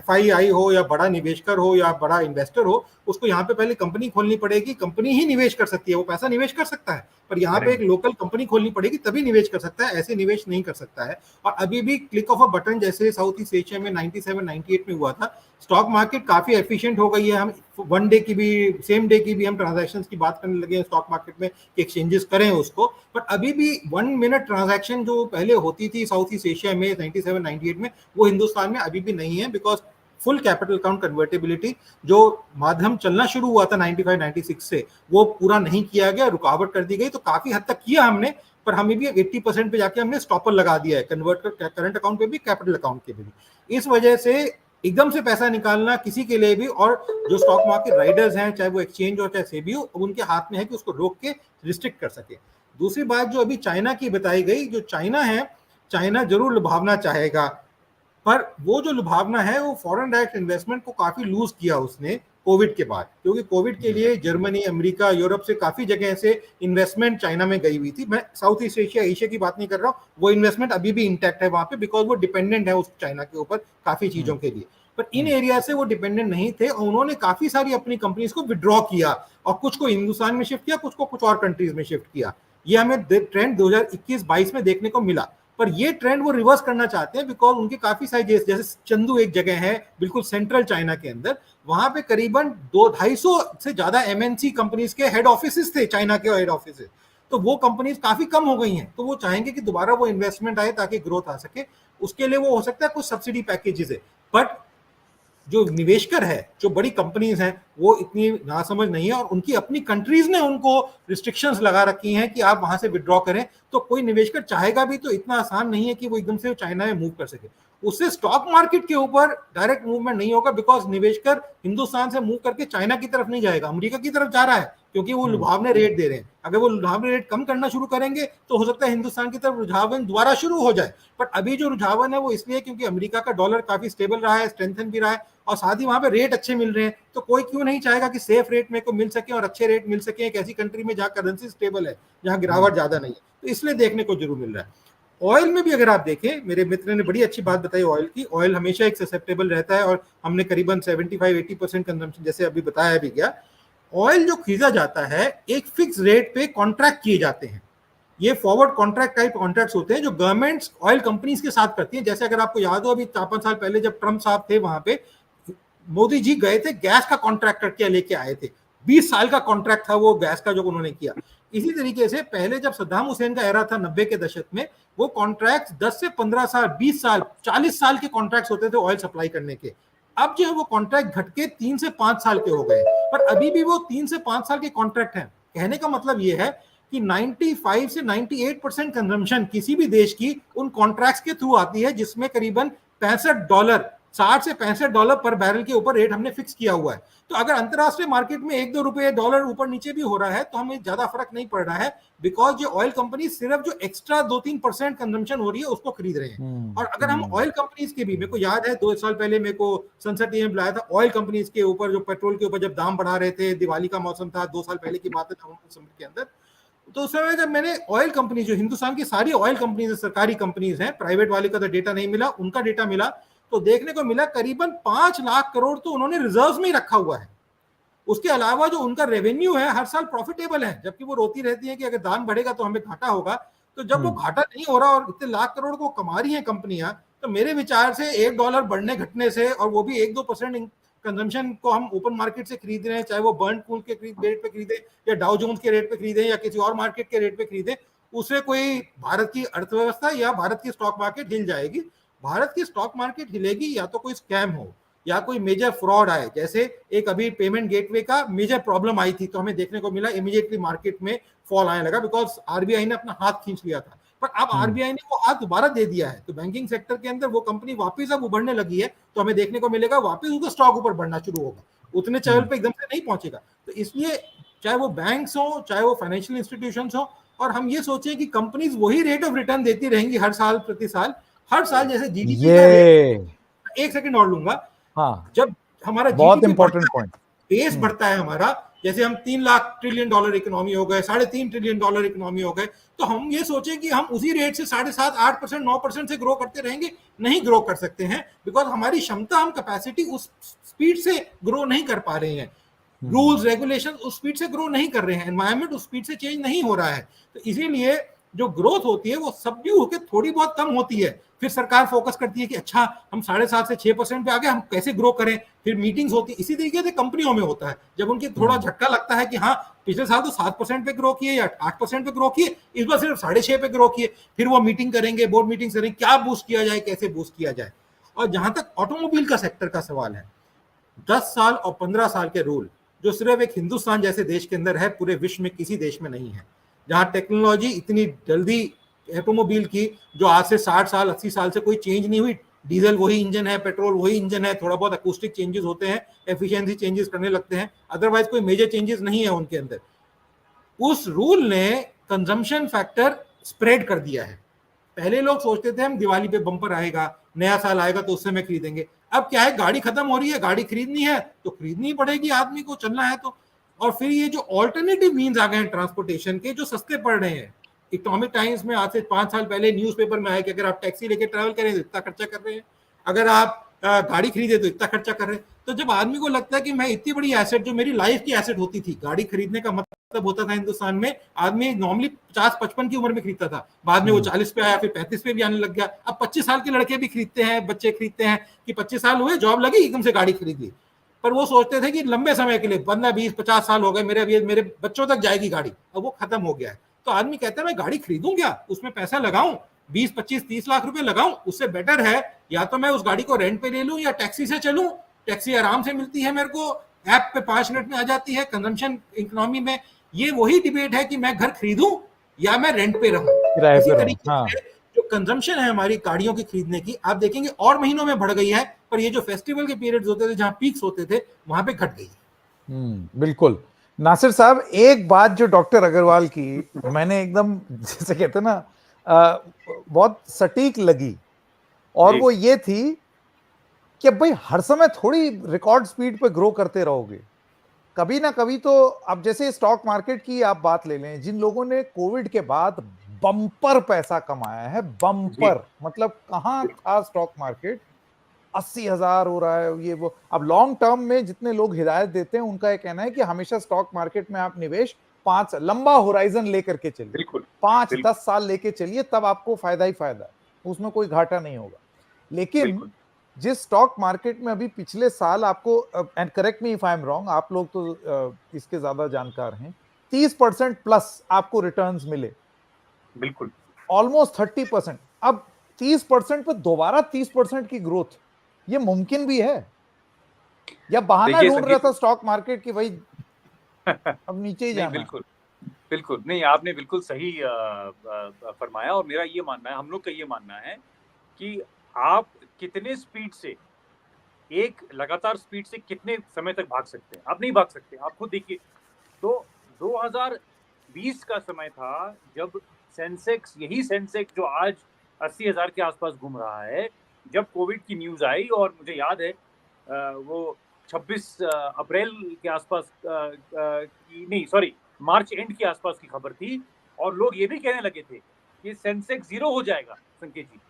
FII हो या बड़ा निवेशकर हो या बड़ा इन्वेस्टर हो, उसको यहाँ पे पहले कंपनी खोलनी पड़ेगी। कंपनी ही निवेश कर सकती है, वो पैसा निवेश कर सकता है, पर यहाँ पे एक लोकल कंपनी खोलनी पड़ेगी तभी निवेश कर सकता है, ऐसे निवेश नहीं कर सकता है। और अभी भी क्लिक ऑफ अ बटन जैसे साउथ ईस्ट एशिया में 97 98 में हुआ था, स्टॉक मार्केट काफी एफिशिएंट हो गई है। हम वन डे की भी, सेम डे की भी हम ट्रांजैक्शंस की बात करने लगे हैं स्टॉक मार्केट में कि एक्सचेंजेस करें उसको। पर अभी भी 1 मिनट ट्रांजैक्शन जो पहले होती थी साउथ ईस्ट एशिया में 97 98 में, वो हिंदुस्तान में अभी भी नहीं है। Because full capital account convertibility जो माध्यम चलना शुरू हुआ था 95 96 से, वो पूरा नहीं किया गया, रुकावट कर दी गई। तो काफी हद तक किया हमने, पर हमें भी 80% पे जाके हमने स्टॉपर लगा दिया है, कन्वर्ट कर करंट अकाउंट पे भी, कैपिटल अकाउंट के भी। इस वजह से एकदम से पैसा निकालना किसी के लिए भी, और जो स्टॉक मार्केट राइडर्स हैं, चाहे वो एक्सचेंज हो चाहे सेबी हो, उनके हाथ में है कि उसको रोक के रिस्ट्रिक्ट कर सके। दूसरी बात जो अभी चाइना की बताई गई, जो चाइना है, चाइना जरूर लुभावना चाहेगा, पर वो जो लुभावना है वो फॉरेन डायरेक्ट इन्वेस्टमेंट को काफी लूज किया उसने कोविड के बाद। क्योंकि कोविड के लिए जर्मनी, अमेरिका, यूरोप से काफी जगह से इन्वेस्टमेंट चाइना में गई हुई थी। मैं साउथ ईस्ट एशिया, एशिया की बात नहीं कर रहा हूँ, वो इन्वेस्टमेंट अभी भी इंटैक्ट है वहां पे, बिकॉज वो डिपेंडेंट है उस चाइना के ऊपर काफी चीजों के लिए। पर इन एरिया से वो डिपेंडेंट नहीं थे, और उन्होंने काफी सारी अपनी कंपनीज को विड्रॉ किया, और कुछ को हिंदुस्तान में शिफ्ट किया, कुछ को कुछ और कंट्रीज में शिफ्ट किया। ये हमें ट्रेंड 2021-22 में देखने को मिला। पर ये ट्रेंड वो रिवर्स करना चाहते हैं, बिकॉज उनके काफी सारे, जैसे चंदू एक जगह है बिल्कुल सेंट्रल चाइना के अंदर, वहां पे करीबन 200-250 से ज्यादा MNC कंपनीज के हेड ऑफिस थे, चाइना के हेड ऑफिस। तो वो कंपनीज काफी कम हो गई हैं, तो वो चाहेंगे कि दोबारा वो इन्वेस्टमेंट आए ताकि ग्रोथ आ सके। उसके लिए वो हो सकता है कुछ सब्सिडी पैकेजेस है, बट जो निवेशकर है, जो बड़ी कंपनीज हैं, वो इतनी नासमझ नहीं है, और उनकी अपनी कंट्रीज ने उनको रिस्ट्रिक्शंस लगा रखी हैं कि आप वहां से विड्रॉ करें। तो कोई निवेशकर चाहेगा भी तो इतना आसान नहीं है कि वो एकदम से चाइना में मूव कर सके। उससे स्टॉक मार्केट के ऊपर डायरेक्ट मूवमेंट नहीं होगा, बिकॉज निवेशकर हिंदुस्तान से मूव करके चाइना की तरफ नहीं जाएगा, अमेरिका की तरफ जा रहा है, क्योंकि वो लुभावने रेट दे रहे हैं। अगर वो लुभावने रेट कम करना शुरू करेंगे तो हो सकता है हिंदुस्तान की तरफ रुझान दोबारा शुरू हो जाए। पर अभी जो रुझान है वो इसलिए क्योंकि अमेरिका का डॉलर काफी स्टेबल रहा है, स्ट्रेंथन भी रहा है, और साथ ही वहां पे रेट अच्छे मिल रहे हैं। तो कोई क्यों नहीं चाहेगा कि सेफ रेट में को मिल सके और अच्छे रेट मिल सके एक ऐसी कंट्री में जहां करेंसी स्टेबल है, जहां गिरावट ज्यादा नहीं है। तो इसलिए देखने को जरूर मिल रहा है। ऑयल में भी अगर आप देखें, मेरे मित्र ने बड़ी अच्छी बात बताई ऑयल की। ऑयल हमेशा एक ससेप्टेबल रहता है, और हमने करीबन 75-80% कंजम्पशन जैसे अभी बताया भी गया। ऑयल जो खरीदा जाता है एक फिक्स रेट पे कॉन्ट्रैक्ट किए जाते हैं। ये फॉरवर्ड कॉन्ट्रैक्ट टाइप कॉन्ट्रैक्ट्स होते हैं जो गवर्नमेंट्स ऑयल कंपनीज के साथ करती हैं। जैसे अगर आपको याद हो, अभी 4-5 साल पहले जब ट्रम्प साहब थे, वहां पे मोदी जी गए थे, गैस का कॉन्ट्रैक्ट करके लेके आए थे। 20 साल का कॉन्ट्रैक्ट था वो गैस का जो उन्होंने किया। इसी तरीके से पहले जब सद्दाम हुसैन का एरा था 90 के दशक में, वो कॉन्ट्रैक्ट 10 से 15 साल, 20 साल, 40 साल के कॉन्ट्रैक्ट होते थे ऑयल सप्लाई करने के। अब जो है वो कॉन्ट्रैक्ट घट के 3 से 5 साल के हो गए, पर अभी भी वो 3 से 5 साल के कॉन्ट्रैक्ट हैं। कहने का मतलब ये है कि 95 से 98% कंजम्पशन किसी भी देश की उन कॉन्ट्रैक्ट्स के थ्रू आती है, जिसमें करीबन $65, $60 से $65 पर बैरल के ऊपर रेट हमने फिक्स किया हुआ है। तो अगर अंतरराष्ट्रीय मार्केट में 1-2 रुपए डॉलर ऊपर नीचे भी हो रहा है तो हमें ज्यादा फर्क नहीं पड़ रहा है, बिकॉज ये ऑयल कंपनी सिर्फ जो एक्स्ट्रा 2-3% कंजम्पशन हो रही है उसको खरीद रहे हैं। और अगर हम ऑयल कंपनीज के भी, मेरे को याद है 2 साल पहले मेरे को संसद टीम बुलाया था ऑयल कंपनीज के ऊपर, जो पेट्रोल के ऊपर जब दाम बढ़ा रहे थे, दिवाली का मौसम था, 2 साल पहले की बात है समर के अंदर। तो उस समय जब मैंने ऑयल कंपनी, जो हिंदुस्तान की सारी ऑयल कंपनीज सरकारी कंपनीज हैं, प्राइवेट वाले का तो डेटा नहीं मिला, उनका डेटा मिला, तो देखने को मिला करीबन 5 लाख करोड़ तो उन्होंने रिजर्व में ही रखा हुआ है। उसके अलावा जो उनका रेवेन्यू है हर साल प्रॉफिटेबल है, जबकि वो रोती रहती है कि अगर दाम बढ़ेगा तो हमें घाटा होगा। तो जब वो घाटा नहीं हो रहा और इतने लाख करोड़ को कमा रही हैं कंपनियां, तो मेरे विचार से $1 बढ़ने घटने से, और वो भी 1-2% कंजम्पशन को हम ओपन मार्केट से खरीद रहे हैं, चाहे वो बर्न कूल के रेट पे खरीदे या डाउ जोन्स के रेट पे खरीदे या किसी और मार्केट के रेट पे खरीदे, उससे कोई भारत की अर्थव्यवस्था या भारत की स्टॉक मार्केट हिल जाएगी। भारत की स्टॉक मार्केट हिलेगी या तो कोई स्कैम हो, या कोई मेजर फ्रॉड आए, जैसे एक अभी पेमेंट गेटवे का मेजर प्रॉब्लम आई थी, तो हमें देखने को मिला इमीडिएटली मार्केट में फॉल आने लगा, बिकॉज आरबीआई ने अपना हाथ खींच लिया था। पर अब आरबीआई ने वो हाथ दोबारा दे दिया है, तो बैंकिंग सेक्टर के अंदर वो कंपनी वापस अब उभरने लगी है, तो हमें देखने को मिलेगा वापस उसका स्टॉक ऊपर बढ़ना शुरू होगा, उतने लेवल पे एकदम से नहीं पहुंचेगा। तो इसलिए चाहे वो बैंक्स हो, चाहे वो फाइनेंशियल इंस्टीट्यूशंस हो, और हम ये सोचें कि कंपनीज वही रेट ऑफ रिटर्न देती रहेंगी हर साल प्रति साल, हर साल जैसे जीडीपी का रेट, एक सेकंड और लूंगा, हाँ, जब हमारा बहुत जीडीपी इंपॉर्टेंट पॉइंट, बेस बढ़ता है हमारा, जैसे हम 3 लाख ट्रिलियन डॉलर इकोनॉमी हो गए, 3.5 ट्रिलियन डॉलर इकोनॉमी हो गए, तो हम ये सोचें कि हम उसी रेट से 7.5 8% 9% से ग्रो करते रहेंगे, नहीं ग्रो कर सकते हैं, बिकॉज हमारी क्षमता, हम कैपेसिटी उस स्पीड से ग्रो नहीं कर पा रहे हैं, रूल्स रेगुलेशन उस स्पीड से ग्रो नहीं कर रहे हैं, एनवायरमेंट उस स्पीड से चेंज नहीं हो रहा है। तो इसीलिए जो ग्रोथ होती है वो सबड्यू होकर थोड़ी बहुत कम होती है, फिर सरकार फोकस करती है कि अच्छा हम 7.5 से 6% पे आ गए, हम कैसे ग्रो करें, फिर मीटिंग्स होती है। इसी तरीके से कंपनियों में होता है, जब उनकी थोड़ा झटका लगता है कि हाँ पिछले साल तो 7% पे ग्रो किए या 8% पे ग्रो किए, इस बार सिर्फ 6.5 पे ग्रो किए, फिर वो मीटिंग करेंगे, बोर्ड मीटिंग करेंगे, क्या बूस्ट किया जाए, कैसे बूस्ट किया जाए। और जहां तक ऑटोमोबाइल का सेक्टर का सवाल है, 10 साल और 15 साल के रूल जो सिर्फ एक हिंदुस्तान जैसे देश के अंदर है, पूरे विश्व में किसी देश में नहीं है, जहां टेक्नोलॉजी इतनी जल्दी ऑटोमोबाइल की, जो आज से 60 साल 80 साल से कोई चेंज नहीं हुई, डीजल वही इंजन है, पेट्रोल वही इंजन है, थोड़ा बहुत अकूस्टिक चेंजेस होते हैं, एफिशिएंसी चेंजेस करने लगते हैं, अदरवाइज कोई मेजर चेंजेस नहीं है उनके अंदर। उस रूल ने कंजम्पशन फैक्टर स्प्रेड कर दिया है। पहले लोग सोचते थे हम दिवाली पे बम्पर आएगा, नया साल आएगा तो उससे मैं खरीदेंगे, अब क्या है, गाड़ी खत्म हो रही है, गाड़ी खरीदनी है तो खरीदनी पड़ेगी आदमी को, चलना है तो। और फिर ये जो ऑल्टरनेटिव मीन्स आ गए हैं ट्रांसपोर्टेशन के, जो सस्ते पड़ रहे हैं, इकोनॉमिक टाइम्स में आज से 5 साल पहले न्यूज़पेपर में आया कि अगर आप टैक्सी लेके ट्रैवल करें तो इतना खर्चा कर रहे हैं, अगर आप गाड़ी खरीदे तो इतना खर्चा कर रहे हैं। तो जब आदमी को लगता है कि मैं इतनी बड़ी एसेट, जो मेरी लाइफ की एसेट होती थी, गाड़ी खरीदने का मतलब होता था हिंदुस्तान में, आदमी नॉर्मली 50-55 की उम्र में खरीदता था, बाद में वो 40 पे आया, फिर 35 पे भी आने लग गया, अब 25 साल के लड़के भी खरीदते हैं, बच्चे खरीदते हैं कि 25 साल हुए, जॉब लगी, एकदम से गाड़ी खरीद ली। पर वो सोचते थे कि लंबे समय के लिए 15 20 50 साल हो गए, मेरे बच्चों तक जाएगी गाड़ी, अब वो खत्म हो गया है। तो आदमी कहता है मैं गाड़ी खरीदूं क्या, उसमें पैसा लगाऊं, 20 25 30 लाख रुपए लगाऊं, उससे बेटर है या तो मैं उस गाड़ी को रेंट पे ले लूं या टैक्सी से चलूं, टैक्सी आराम से मिलती है मेरे को, ऐप पे 5 मिनट में आ जाती है, कंजम्पशन इकोनॉमी में। ये वही डिबेट है कि मैं घर खरीदूं या मैं रेंट पे रहूं। इसी तरीके से जो कंजम्पशन है हमारी गाड़ियों की खरीदने की, आप देखेंगे और महीनों में बढ़ गई है, पर ये जो फेस्टिवल के पीरियड्स होते थे, जहां पीक्स होते थे, वहां पे घट गई। बिल्कुल। नासिर साहब, एक बात जो डॉक्टर अग्रवाल की मैंने एकदम जैसे कहते ना बहुत सटीक लगी, और वो ये थी कि भाई हर समय थोड़ी रिकॉर्ड स्पीड पे ग्रो करते रहोगे, कभी ना कभी तो। अब जैसे स्टॉक मार्केट की आप बात ले लें, जिन लोगों ने कोविड के बाद बम्पर पैसा कमाया है, बम्पर मतलब कहां था स्टॉक मार्केट, 80,000 हो रहा है ये वो। अब लॉन्ग टर्म में जितने लोग हिदायत देते हैं, उनका यह कहना है कि हमेशा स्टॉक मार्केट में आप निवेश 5 लंबा होराइजन लेकर के चलिए, 5-10 साल लेके चलिए, तब आपको फायदा ही फायदा है, उसमें कोई घाटा नहीं होगा। लेकिन जिस स्टॉक मार्केट में अभी पिछले साल आपको, and correct me if I am wrong, आप लोग तो इसके ज्यादा जानकार हैं, 30% प्लस आपको रिटर्न्स मिले, बिल्कुल ऑलमोस्ट 30%। अब 30% पे दोबारा 30% की ग्रोथ, ये मुमकिन भी है या बहाना ढूंढ रहा था स्टॉक मार्केट की भाई अब नीचे ही जाना? बिल्कुल बिल्कुल नहीं, आपने बिल्कुल सही फरमाया। और मेरा ये मानना है, हम लोग का ये मानना है कि आप कितने स्पीड से, एक लगातार स्पीड से कितने समय तक भाग सकते हैं। आप नहीं भाग सकते, आप खुद देखिए। तो 2020 का समय था जब सेंसेक्स, यही सेंसेक्स जो आज 80,000 के आसपास घूम रहा है, जब कोविड की न्यूज आई, और मुझे याद है वो 26 अप्रैल के आसपास नहीं सॉरी मार्च एंड के आसपास की खबर थी, और लोग ये भी कहने लगे थे कि सेंसेक्स 0 हो जाएगा संकेत जी।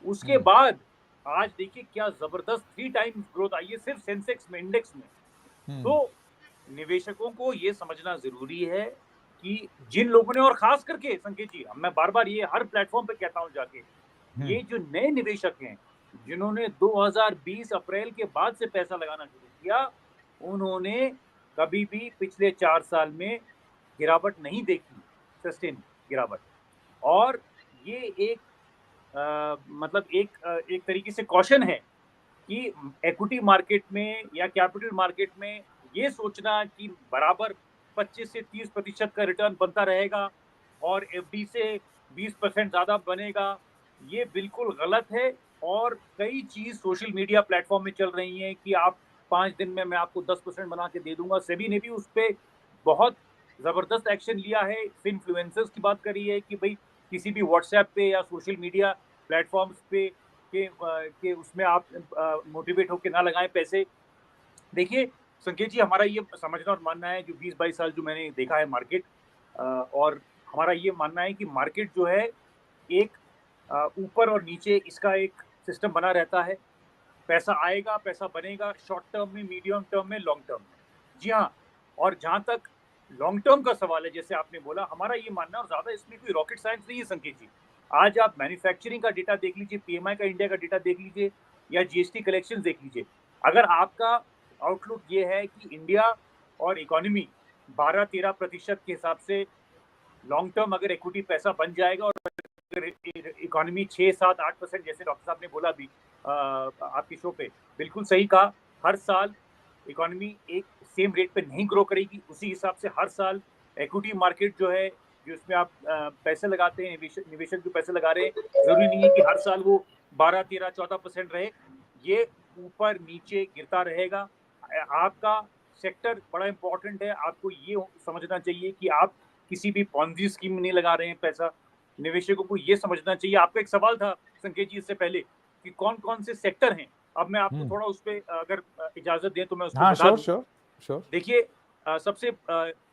उसके बाद आज देखिए क्या जबरदस्त 3 टाइम्स ग्रोथ आई है सिर्फ सेंसेक्स में, इंडेक्स में। तो निवेशकों को ये समझना जरूरी है कि जिन लोगों ने, और खास करके संकेत जी, मैं बार बार ये हर प्लेटफॉर्म पे कहता हूं जाके, ये जो नए निवेशक हैं जिन्होंने 2020 अप्रैल के बाद से पैसा लगाना शुरू किया, उन्होंने कभी भी पिछले 4 साल में गिरावट नहीं देखी, सस्टेन गिरावट। और ये एक मतलब एक तरीके से कॉशन है कि इक्विटी मार्केट में या कैपिटल मार्केट में ये सोचना कि बराबर 25 से 30% का रिटर्न बनता रहेगा और एफडी से 20% ज़्यादा बनेगा, ये बिल्कुल गलत है। और कई चीज़ सोशल मीडिया प्लेटफ़ॉर्म में चल रही हैं कि आप 5 दिन में मैं आपको 10% बना के दे दूँगा। सेबी ने भी उस पे बहुत ज़बरदस्त एक्शन लिया है। इन्फ्लुएंसर्स की बात करी है कि भई किसी भी व्हाट्सऐप पे या सोशल मीडिया प्लेटफ़ॉर्म्स पे के उसमें आप मोटिवेट होके ना लगाएँ पैसे। देखिए संकेत जी, हमारा ये समझना और मानना है, जो 20-22 साल जो मैंने देखा है मार्केट, और हमारा ये मानना है कि मार्केट जो है एक ऊपर और नीचे इसका एक सिस्टम बना रहता है। पैसा आएगा, पैसा बनेगा शॉर्ट टर्म में, मीडियम टर्म में, लॉन्ग टर्म में। जी हाँ, और जहाँ तक लॉन्ग टर्म का सवाल है, जैसे आपने बोला, हमारा ये मानना है, और ज़्यादा इसमें कोई रॉकेट साइंस नहीं है संकेत जी। आज आप मैन्युफैक्चरिंग का डेटा देख लीजिए, पीएमआई का इंडिया का डेटा देख लीजिए या जीएसटी कलेक्शंस देख लीजिए। अगर आपका आउटलुक ये है कि इंडिया और इकोनॉमी 12-13% के हिसाब से लॉन्ग टर्म अगर इक्विटी पैसा बन जाएगा, और अगर इकोनॉमी 6-7-8% जैसे डॉक्टर साहब ने बोला अभी आपके शो पे, बिल्कुल सही कहा। हर साल इकोनॉमी एक सेम रेट पे नहीं ग्रो करेगी, उसी हिसाब से हर साल इक्विटी मार्केट जो है, जिसमें आप पैसे लगाते हैं, निवेशक जो पैसे लगा रहे हैं, जरूरी नहीं है कि हर साल वो 12-13-14% रहे। ये ऊपर नीचे गिरता रहेगा। आपका सेक्टर बड़ा इंपॉर्टेंट है। आपको ये समझना चाहिए कि आप किसी भी पॉन्जी स्कीम में नहीं लगा रहे हैं पैसा। निवेशकों को ये समझना चाहिए। आपका एक सवाल था संकेत जी इससे पहले कि कौन कौन से सेक्टर हैं। अब मैं आपको थोड़ा उस पर अगर इजाजत दें तो मैं उस पर हाँ, बता दूं। श्योर। देखिए, सबसे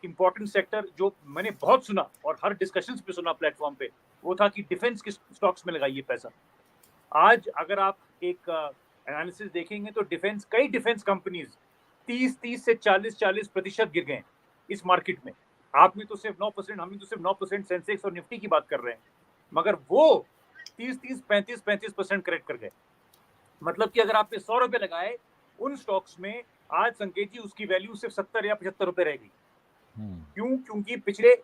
इम्पोर्टेंट सेक्टर जो मैंने बहुत सुना और हर डिस्कशंस पे सुना प्लेटफॉर्म पे, वो था कि डिफेंस के स्टॉक्स में लगाइए पैसा। आज अगर आप एक एनालिसिस देखेंगे तो कई डिफेंस कंपनीज 30 से 40% गिर गए इस मार्केट में। आपने तो सिर्फ 9%, हमने तो सिर्फ 9% सेंसेक्स और निफ्टी की बात कर रहे हैं, मगर वो 30-35% करेक्ट कर गए। मतलब कि अगर आपने 100 रुपए लगाए उन स्टॉक्स में, आज संकेत जी उसकी वैल्यू सिर्फ 70 या 75 रुपए रह गई। क्यों? क्योंकि पिछले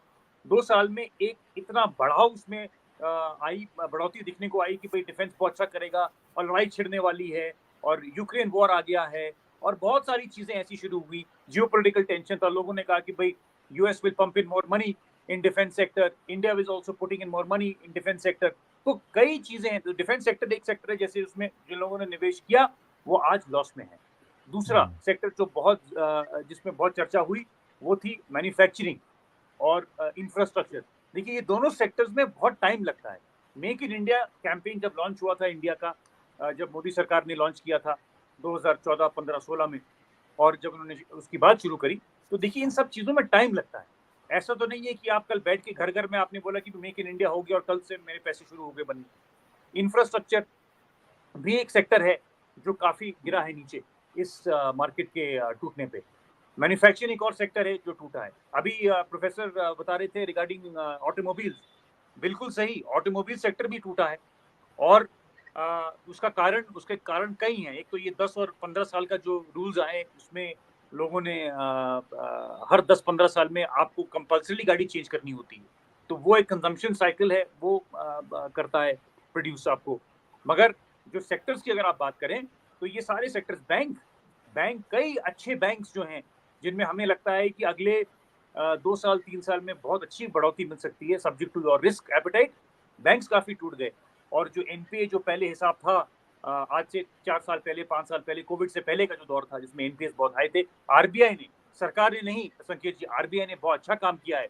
2 साल में एक इतना बढ़ाव उसमें आई, बढ़ोतरी दिखने को आई कि भाई डिफेंस बहुत अच्छा करेगा और लड़ाई छिड़ने वाली है और यूक्रेन वॉर आ गया है और बहुत सारी चीजें ऐसी शुरू हुई। जियोपॉलिटिकल टेंशन था, लोगों ने कहा कि भाई US will pump in more money in defence sector, India is also putting in more money in defence sector. तो कई चीजें हैं। तो डिफेंस सेक्टर एक सेक्टर है जैसे उसमें जिन लोगों ने निवेश किया वो आज लॉस में है। दूसरा सेक्टर जो बहुत जिसमें बहुत चर्चा हुई वो थी मैन्युफैक्चरिंग और इंफ्रास्ट्रक्चर। देखिए, ये दोनों सेक्टर्स में बहुत टाइम लगता है। मेक इन इंडिया कैंपेन जब लॉन्च हुआ था इंडिया का, जब मोदी सरकार ने लॉन्च किया था 2014, 15, 16 में, और जब उन्होंने उसकी बात शुरू करी, तो देखिए इन सब चीज़ों में टाइम लगता है। ऐसा तो नहीं है कि आप कल बैठ के घर घर में आपने बोला कि मेक इन इंडिया हो गया और कल से मेरे पैसे शुरू हो गए बनने। इंफ्रास्ट्रक्चर भी एक सेक्टर है जो काफ़ी गिरा है नीचे इस मार्केट के टूटने पे। मैन्युफैक्चरिंग एक और सेक्टर है जो टूटा है। अभी प्रोफेसर बता रहे थे रिगार्डिंग ऑटोमोबाइल्स, बिल्कुल सही, ऑटोमोबाइल सेक्टर भी टूटा है। और उसके कारण कई हैं। एक तो ये 10 और 15 साल का जो रूल्स आए उसमें लोगों ने हर 10-15 साल में आपको कंपल्सरी गाड़ी चेंज करनी होती है, तो वो एक कंजम्पशन साइकिल है, वो करता है प्रोड्यूस आपको। मगर जो सेक्टर्स की अगर आप बात करें तो ये सारे सेक्टर्स, बैंक कई अच्छे बैंक्स जो हैं जिनमें हमें लगता है कि अगले 2 साल 3 साल में बहुत अच्छी बढ़ोतरी मिल सकती है subject to your risk appetite, banks काफी टूट गए। और जो एनपीए जो पहले हिसाब था, आज से 4 साल पहले, 5 साल पहले, कोविड से पहले का जो दौर था जिसमें एनपीएस बहुत हाई थे, आरबीआई ने, सरकार ने नहीं संकेत जी, आरबीआई ने बहुत अच्छा काम किया है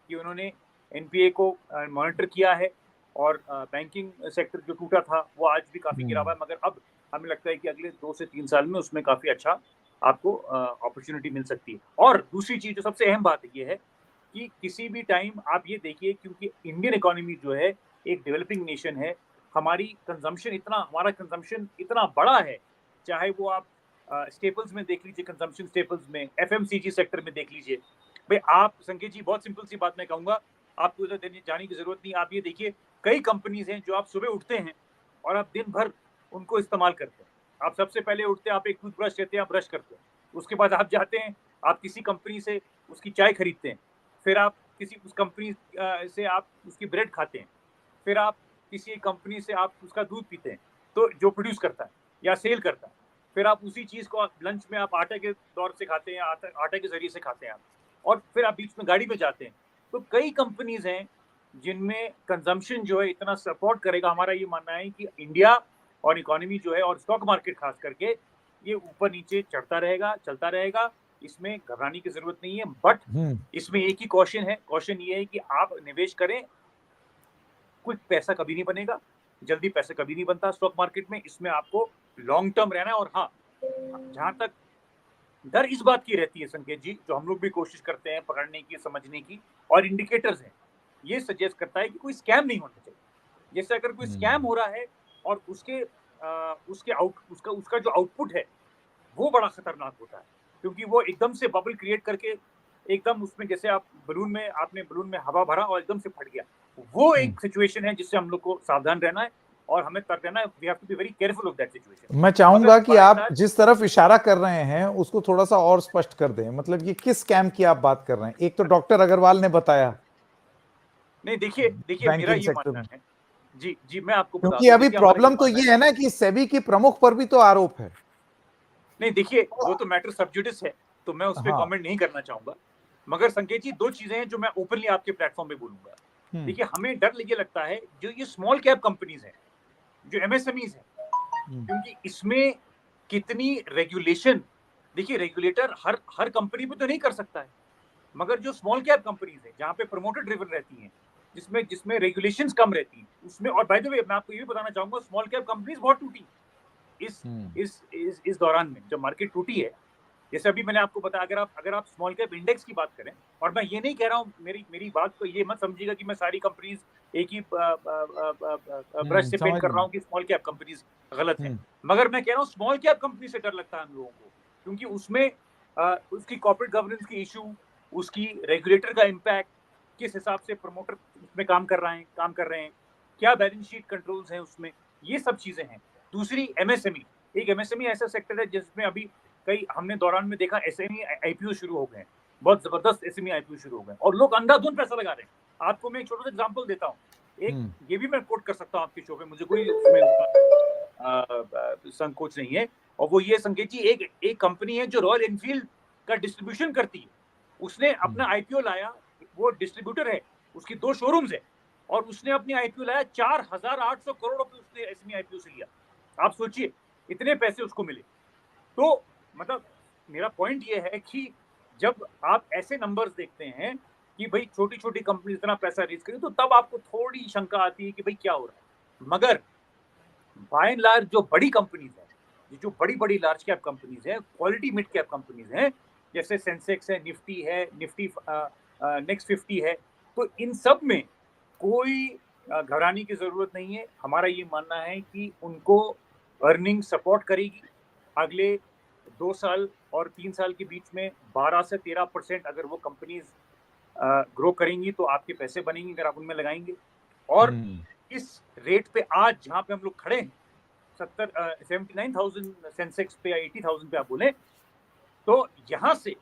कि उन्होंने एनपीए को मॉनिटर किया है। और बैंकिंग सेक्टर जो टूटा था वो आज भी काफी गिरा हुआ है, मगर अब हमें लगता है कि अगले 2 से 3 साल में उसमें काफी अच्छा आपको अपॉर्चुनिटी मिल सकती है। और दूसरी चीज जो सबसे अहम बात ये है कि किसी भी टाइम आप ये देखिए, क्योंकि इंडियन इकोनॉमी जो है एक डेवलपिंग नेशन है, हमारा कंजम्पशन इतना बड़ा है, चाहे वो आप स्टेपल्स में देख लीजिए, कंजम्पशन स्टेपल्स में, एफएमसीजी सेक्टर में देख लीजिए। भाई आप संकेत जी, बहुत सिंपल सी बात मैं कहूंगा, आपको इधर जाने की जरूरत नहीं। आप ये देखिए, कई कंपनीज हैं जो आप सुबह उठते हैं और आप दिन भर उनको इस्तेमाल करते हैं। आप सबसे पहले उठते हैं, आप एक टूथब्रश लेते हैं, आप ब्रश करते हैं, उसके बाद आप जाते हैं, आप किसी कंपनी से उसकी चाय खरीदते हैं, फिर आप किसी उस कंपनी से आप उसकी ब्रेड खाते हैं, फिर आप किसी कंपनी से आप उसका दूध पीते हैं, तो जो प्रोड्यूस करता है या सेल करता है। फिर आप उसी चीज को लंच में आप आटे के दौर से खाते हैं, आटे के जरिए से खाते हैं आप, और फिर आप बीच में गाड़ी में जाते हैं। तो कई कंपनीज हैं जिनमें कंजम्पशन जो है इतना सपोर्ट करेगा। हमारा ये मानना है कि इंडिया और इकोनॉमी जो है और स्टॉक मार्केट खास करके ये ऊपर नीचे चढ़ता रहेगा, चलता रहेगा, इसमें घबराने की जरूरत नहीं है। बट इसमें एक ही क्वेश्चन है, क्वेश्चन ये है कि आप निवेश करें, क्विक पैसा कभी नहीं बनेगा, जल्दी पैसा कभी नहीं बनता स्टॉक मार्केट में, इसमें आपको लॉन्ग टर्म रहना है। और हाँ, जहां तक डर इस बात की रहती है संकेत जी, जो हम लोग भी कोशिश करते हैं पकड़ने की, समझने की, और इंडिकेटर्स हैं, ये सजेस्ट करता है कि कोई स्कैम नहीं होना चाहिए। जैसे अगर कोई स्कैम हो रहा है और उसका जो आउटपुट है वो बड़ा खतरनाक होता है, क्योंकि वो एकदम से बबल क्रिएट करके एकदम उसमें, जैसे आपने बलून में हवा भरा और एकदम से फट गया, वो एक सिचुएशन है जिससे हम लोग को सावधान रहना है और हमें तर्क रहना है। We have to be very careful of that situation. मैं चाहूंगा कि आप जिस तरफ इशारा कर रहे हैं उसको थोड़ा सा और स्पष्ट कर दें, मतलब ये किस स्कैम की आप बात कर रहे हैं? एक तो डॉक्टर अग्रवाल ने बताया, नहीं देखिए मेरा ये मानना है जी मैं आपको बता दूं, क्योंकि अभी प्रॉब्लम तो ये है ना कि सेबी की प्रमुख पर भी तो आरोप है। नहीं देखिए, वो तो मैटर सब जुडिस है, तो मैं उस पर कमेंट नहीं करना चाहूंगा। मगर संकेत जी, दो चीजें हैं जो मैं ओपनली आपके प्लेटफॉर्म पे बोलूंगा। देखिए, हमें डर ये लगता है जो ये स्मॉल कैप कंपनीज हैं, जो एमएसएमईज हैं, क्योंकि इसमें कितनी रेगुलेशन, देखिए रेगुलेटर हर कंपनी पे तो नहीं कर सकता है, मगर जो स्मॉल कैप कंपनीज है जहाँ पे प्रमोटर ड्रिवन रहती हैं, जिसमें रेगुलेशंस कम रहती हैं, उसमें, और बाय द वे मैं आपको ये भी बताना चाहूंगा, स्मॉल कैप कंपनीज बहुत टूटी इस दौरान में, जब मार्केट टूटी है। जैसे अभी मैंने आपको बताया, अगर आप स्मॉल कैप इंडेक्स की बात करें, और मैं ये नहीं कह रहा हूँ, मेरी बात को ये मत समझिएगा कि मैं सारी कंपनीज एक ही ब्रश से पेंट कर रहा हूँ कि स्मॉल कैप कंपनीज गलत है, मगर मैं कह रहा हूँ स्मॉल कैप कंपनी से डर लगता है हम लोगों को, क्योंकि उसमें उसकी कॉर्पोरेट गवर्नेंस की इशू, उसकी रेगुलेटर का इम्पैक्ट, किस हिसाब से प्रमोटर उसमें काम कर रहे हैं, क्या बैलेंस शीट कंट्रोल्स हैं उसमें, ये सब चीजें हैं। दूसरी एमएसएमई, एक एमएसएमई ऐसा सेक्टर है जिसमें अभी कई हमने दौरान में देखा एसएमई आईपीओ शुरू हो गए, बहुत जबरदस्त एसएमई आईपीओ शुरू हो गए, और लोग अंधाधुंध पैसा लगा रहे हैं। आपको मैं एक छोटा सा एग्जांपल देता हूँ, एक ये भी मैं कोट कर सकता हूँ आपके शो पे, मुझे कोई संकोच नहीं है, और वो ये संकेत जी, एक कंपनी है जो रॉयल एनफील्ड का डिस्ट्रीब्यूशन करती है, उसने अपना आईपीओ लाया, वो डिस्ट्रीब्यूटर है, उसकी 2 शोरूम्स है, और उसने अपनी आईपीओ लाया 4,800 करोड़ रुपए उसने एसएमई आईपीओ से लिया। आप सोचिए इतने पैसे उसको मिले। तो मतलब मेरा पॉइंट ये है कि जब आप ऐसे नंबर्स देखते हैं कि भाई छोटी छोटी कंपनी इतना पैसा रेज करें, तो तब आपको थोड़ी शंका आती है कि भाई क्या हो रहा है। मगर बाय एंड लार्ज जो बड़ी कंपनीज है, जो बड़ी बड़ी लार्ज कैप कंपनीज है, क्वालिटी मिड कैप कंपनीज हैं, जैसे सेंसेक्स है, निफ्टी नेक्स्ट 50 है, तो इन सब में कोई घबराने की जरूरत नहीं है। हमारा ये मानना है कि उनको अर्निंग सपोर्ट करेगी। अगले 2 साल और 3 साल के बीच में 12 से 13% अगर वो कंपनीज ग्रो करेंगी तो आपके पैसे बनेंगे अगर आप उनमें लगाएंगे। और इस रेट पे आज जहां पे हम लोग खड़े हैं, 79,000 सेंसेक्स पे या 80,000 पे आप बोले, तो यहाँ से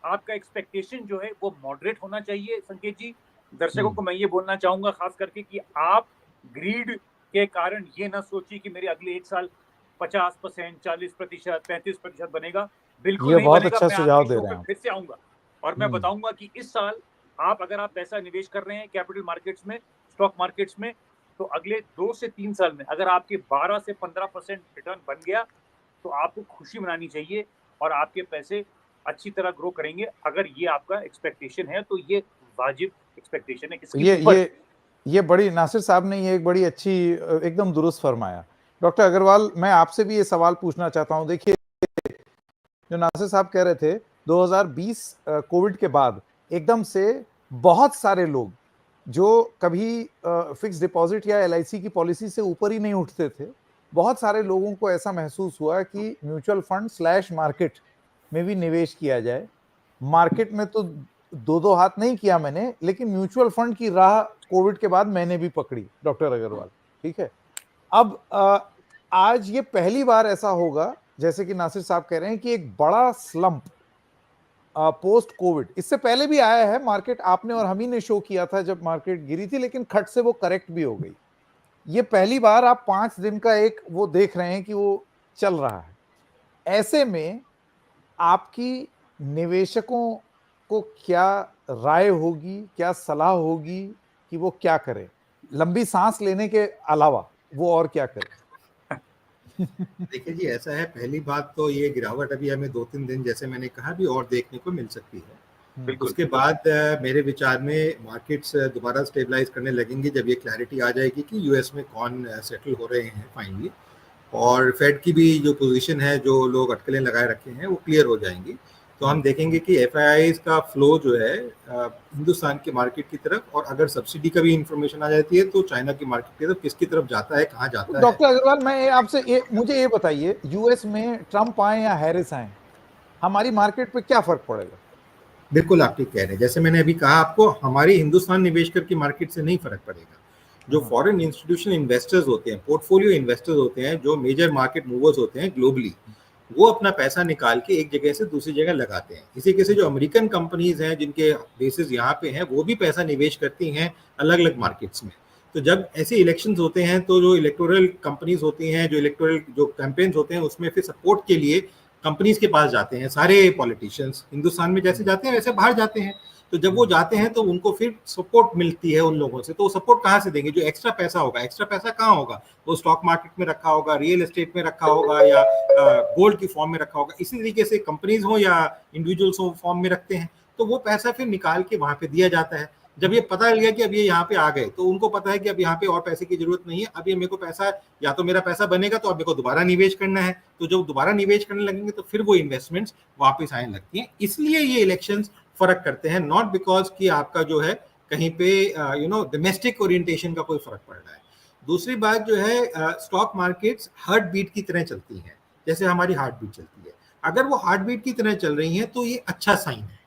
आपका एक्सपेक्टेशन जो है वो मॉडरेट होना चाहिए। संकेत जी, दर्शकों को मैं ये बोलना चाहूंगा खास करके कि आप ग्रीड के कारण ये ना सोचिए कि मेरे अगले 1 साल 50%, 40%, 35% बनेगा। बिल्कुल नहीं बनेगा। अच्छा सुझाव दे मैं रहे हैं। फिर से आऊंगा और मैं बताऊंगा कि इस साल अगर आप पैसा निवेश कर रहे हैं कैपिटल मार्केट्स में, स्टॉक मार्केट्स में, तो अगले 2 से 3 साल में अगर आपके 12 से 15% रिटर्न बन गया तो आपको खुशी मनानी चाहिए और आपके पैसे अच्छी तरह ग्रो करेंगे। अगर ये आपका एक्सपेक्टेशन है तो ये वाजिब एक्सपेक्टेशन है। इसके ये बड़ी, नासिर साहब ने ये एक बड़ी अच्छी, एकदम दुरुस्त फरमाया। डॉक्टर अग्रवाल, मैं आपसे भी ये सवाल पूछना चाहता हूं। देखिए, जो नासिर साहब कह रहे थे, 2020 कोविड के बाद एकदम से बहुत सारे लोग जो कभी फिक्स डिपॉजिट या एलआईसी की पॉलिसी से ऊपर ही नहीं उठते थे, बहुत सारे लोगों को ऐसा महसूस हुआ कि म्यूचुअल फंड / मार्केट में भी निवेश किया जाए। मार्केट में तो 2 हाथ नहीं किया मैंने, लेकिन म्यूचुअल फंड की राह कोविड के बाद मैंने भी पकड़ी, डॉक्टर अग्रवाल। ठीक है, अब आज ये पहली बार ऐसा होगा, जैसे कि नासिर साहब कह रहे हैं, कि एक बड़ा स्लंप पोस्ट कोविड, इससे पहले भी आया है मार्केट, आपने और हम ही ने शो किया था जब मार्केट गिरी थी, लेकिन खट से वो करेक्ट भी हो गई। ये पहली बार आप 5 दिन का एक वो देख रहे हैं कि वो चल रहा है। ऐसे में आपकी निवेशकों को क्या राय होगी, क्या सलाह होगी कि वो क्या करें? लंबी सांस लेने के अलावा वो और क्या करें? देखिए जी, ऐसा है, पहली बात तो ये गिरावट अभी हमें 2-3 दिन, जैसे मैंने कहा, भी और देखने को मिल सकती है। बिल्कुल। उसके बाद मेरे विचार में मार्केट्स दोबारा स्टेबलाइज करने लगेंगे जब ये क्लैरिटी आ जाएगी कि यूएस में कौन सेटल हो रहे हैं फाइनली, और फेड की भी जो पोजीशन है, जो लोग अटकलें लगाए रखे हैं, वो क्लियर हो जाएंगी। तो हम देखेंगे कि एफआईआईज का फ्लो जो है हिंदुस्तान के मार्केट की तरफ, और अगर सब्सिडी का भी इंफॉर्मेशन आ जाती है तो चाइना की मार्केट की तरफ किसकी तरफ जाता है, कहाँ जाता है। डॉक्टर अग्रवाल, मैं आपसे मुझे ये बताइए, यूएस में ट्रंप आए या हैरिस आए, हमारी मार्केट पे क्या फर्क पड़ेगा? बिल्कुल आप ठीक कह रहे हैं। जैसे मैंने अभी कहा आपको, हमारी हिंदुस्तान निवेशकर की मार्केट से नहीं फर्क पड़ेगा। जो फॉरेन इंस्टीट्यूशनल इन्वेस्टर्स होते हैं, पोर्टफोलियो इन्वेस्टर्स होते हैं, जो मेजर मार्केट मूवर्स होते हैं ग्लोबली, वो अपना पैसा निकाल के एक जगह से दूसरी जगह लगाते हैं। इसी के से जो अमेरिकन कंपनीज हैं जिनके बेसिस यहाँ पे हैं, वो भी पैसा निवेश करती हैं अलग अलग मार्केट्स में। तो जब ऐसे इलेक्शंस होते हैं तो जो इलेक्टोरल कंपनीज होती हैं, जो इलेक्टोरल जो कैंपेन्स होते हैं, उसमें फिर सपोर्ट के लिए कंपनीज के पास जाते हैं सारे पॉलिटिशियंस। हिंदुस्तान में जैसे जाते हैं वैसे बाहर जाते हैं। तो जब वो जाते हैं तो उनको फिर सपोर्ट मिलती है उन लोगों से। तो वो सपोर्ट कहाँ से देंगे? जो एक्स्ट्रा पैसा होगा, एक्स्ट्रा पैसा कहाँ होगा? वो स्टॉक मार्केट में रखा होगा, रियल एस्टेट में रखा होगा, या गोल्ड की फॉर्म में रखा होगा। इसी तरीके से कंपनीज हो या इंडिविजुअल्स हो, फॉर्म में रखते हैं। तो वो पैसा फिर निकाल के वहां पे दिया जाता है। जब ये पता लग गया कि अब ये यहाँ पे आ गए, तो उनको पता है कि अब यहाँ पे और पैसे की जरूरत नहीं है, अब ये मेरे को पैसा, या तो मेरा पैसा बनेगा तो अब मेरे को दोबारा निवेश करना है। तो जब दोबारा निवेश करने लगेंगे तो फिर वो इन्वेस्टमेंट्स वापस आने लगती हैं। इसलिए ये इलेक्शंस फर्क करते हैं, नॉट बिकॉज कि आपका जो है कहीं पे डोमेस्टिक ओरिएंटेशन का कोई फर्क पड़ रहा है। दूसरी बात जो है, स्टॉक मार्केट्स हार्ट बीट की तरह चलती हैं, जैसे हमारी हार्ट बीट चलती है। अगर वो हार्ट बीट की तरह चल रही है तो ये अच्छा साइन है।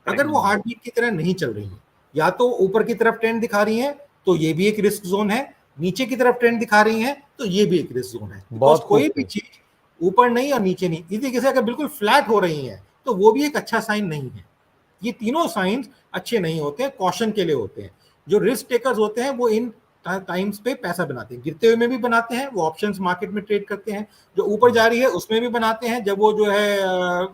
अगर वो हार्ट बीट की तरह नहीं चल रही है, या तो ऊपर की तरफ ट्रेंड दिखा रही है, तो ये भी एक रिस्क जोन है। नीचे की तरफ ट्रेंड दिखा रही है तो ये भी एक रिस्क जोन है। बिकॉज कोई भी चीज ऊपर नहीं और नीचे नहीं, इसी तरीके से अगर बिल्कुल फ्लैट हो रही है तो वो भी एक अच्छा साइन नहीं है। ये तीनों साइंस अच्छे नहीं होते हैं, कॉशन के लिए होते हैं। जो रिस्क टेकर्स होते हैं वो इन टाइम्स पे पैसा बनाते हैं, गिरते हुए में भी बनाते हैं, वो ऑप्शंस मार्केट में ट्रेड करते हैं। जो ऊपर जा रही है उसमें भी बनाते हैं, जब वो जो है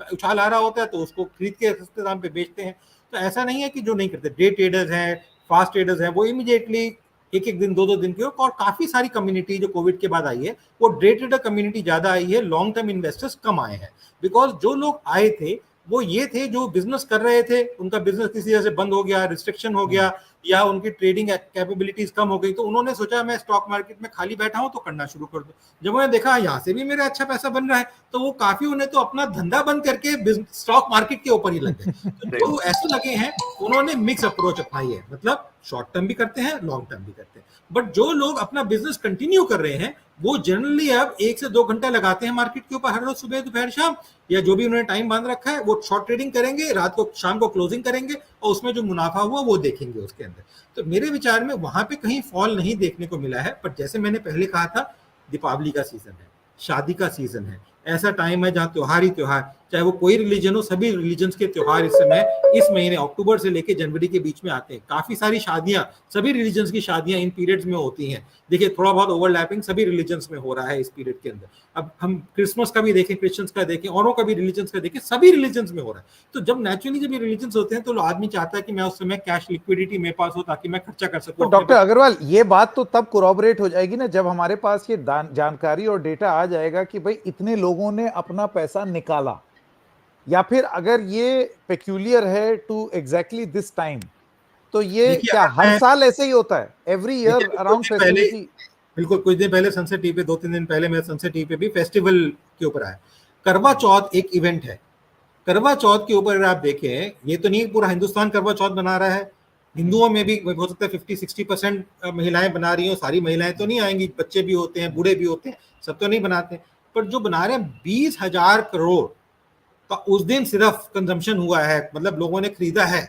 उछाल आ रहा होता है तो उसको खरीद के सस्ते दाम पे बेचते हैं। तो ऐसा नहीं है कि जो नहीं करते। डे ट्रेडर्स हैं, फास्ट ट्रेडर्स हैं, वो इमीडिएटली एक एक दिन, दो दो दिन के, और काफी सारी कम्युनिटी जो कोविड के बाद आई है, वो डे ट्रेडर कम्युनिटी ज्यादा आई है, लॉन्ग टर्म इन्वेस्टर्स कम आए हैं। बिकॉज जो लोग आए थे वो ये थे जो बिजनेस कर रहे थे, उनका बिजनेस किसी तरह से बंद हो गया, रिस्ट्रिक्शन हो गया, या उनकी ट्रेडिंग कैपेबिलिटीज कम हो गई, तो उन्होंने सोचा मैं स्टॉक मार्केट में खाली बैठा हूं तो करना शुरू कर दूं। जब उन्होंने देखा यहाँ से भी मेरा अच्छा पैसा बन रहा है, तो वो काफी, उन्हें तो अपना धंधा बंद करके स्टॉक मार्केट के ऊपर ही लग गए। तो जो ऐसे लगे हैं उन्होंने मिक्स अप्रोच अपनाई है, मतलब शॉर्ट टर्म भी करते हैं, लॉन्ग टर्म भी करते हैं। बट जो लोग अपना बिजनेस कंटिन्यू कर रहे हैं वो जनरली अब 1 से 2 घंटा लगाते हैं मार्केट के ऊपर हर रोज, सुबह दोपहर शाम, या जो भी उन्होंने टाइम बांध रखा है, वो शॉर्ट ट्रेडिंग करेंगे, रात को शाम को क्लोजिंग करेंगे, और उसमें जो मुनाफा हुआ वो देखेंगे उसके अंदर। तो मेरे विचार में वहां पे कहीं फॉल नहीं देखने को मिला है। पर जैसे मैंने पहले कहा था, दीपावली का सीजन है, शादी का सीजन है, ऐसा टाइम है जहाँ त्योहार ही त्योहार, चाहे वो कोई रिलीजन हो, सभी रिलीजन्स के त्योहार इस समय, इस महीने अक्टूबर से लेके जनवरी के बीच में आते हैं। काफी सारी शादियां, सभी रिलीजन्स की शादियां इन पीरियड्स में होती हैं। देखिए, थोड़ा बहुत ओवरलैपिंग सभी रिलीजन्स में हो रहा है इस पीरियड के अंदर। अब हम क्रिसमस का भी देखें, क्रिश्चियंस का देखें, औरों का भी रिलीजन्स का देखें, सभी रिलीजन्स में हो रहा है। तो जब नेचुरली जब ये रिलीजन्स होते हैं तो आदमी चाहता है कि मैं उस समय कैश लिक्विडिटी मेरे पास हो ताकि मैं खर्चा कर सकूं। डॉक्टर अग्रवाल, ये बात तो तब कोरॉबरेट हो जाएगी ना जब हमारे पास ये जानकारी और डेटा आ जाएगा कि भाई इतने लोगों ने अपना पैसा निकाला, या फिर अगर ये पेक्यूलियर है टू एग्जैक्टली दिस टाइम, तो ये क्या हर साल ऐसे ही होता है? Every year around festivity? बिल्कुल, कुछ दिन पहले सनसेट टीवी पे, 2-3 दिन पहले मैं सनसेट टीवी पे भी फेस्टिवल के ऊपर आया। करवा चौथ एक इवेंट है। करवा चौथ के ऊपर अगर आप देखें, ये तो नहीं पूरा हिंदुस्तान करवा चौथ बना रहा है, हिंदुओं में भी हो सकता है 50-60% महिलाएं बना रही हो। सारी महिलाएं तो नहीं आएंगी, बच्चे भी होते हैं, बूढ़े भी होते हैं, सब तो नहीं बनाते। पर जो बना रहे हैं, 20,000 करोड़ का उस दिन सिर्फ कंजम्पशन हुआ है, मतलब लोगों ने खरीदा है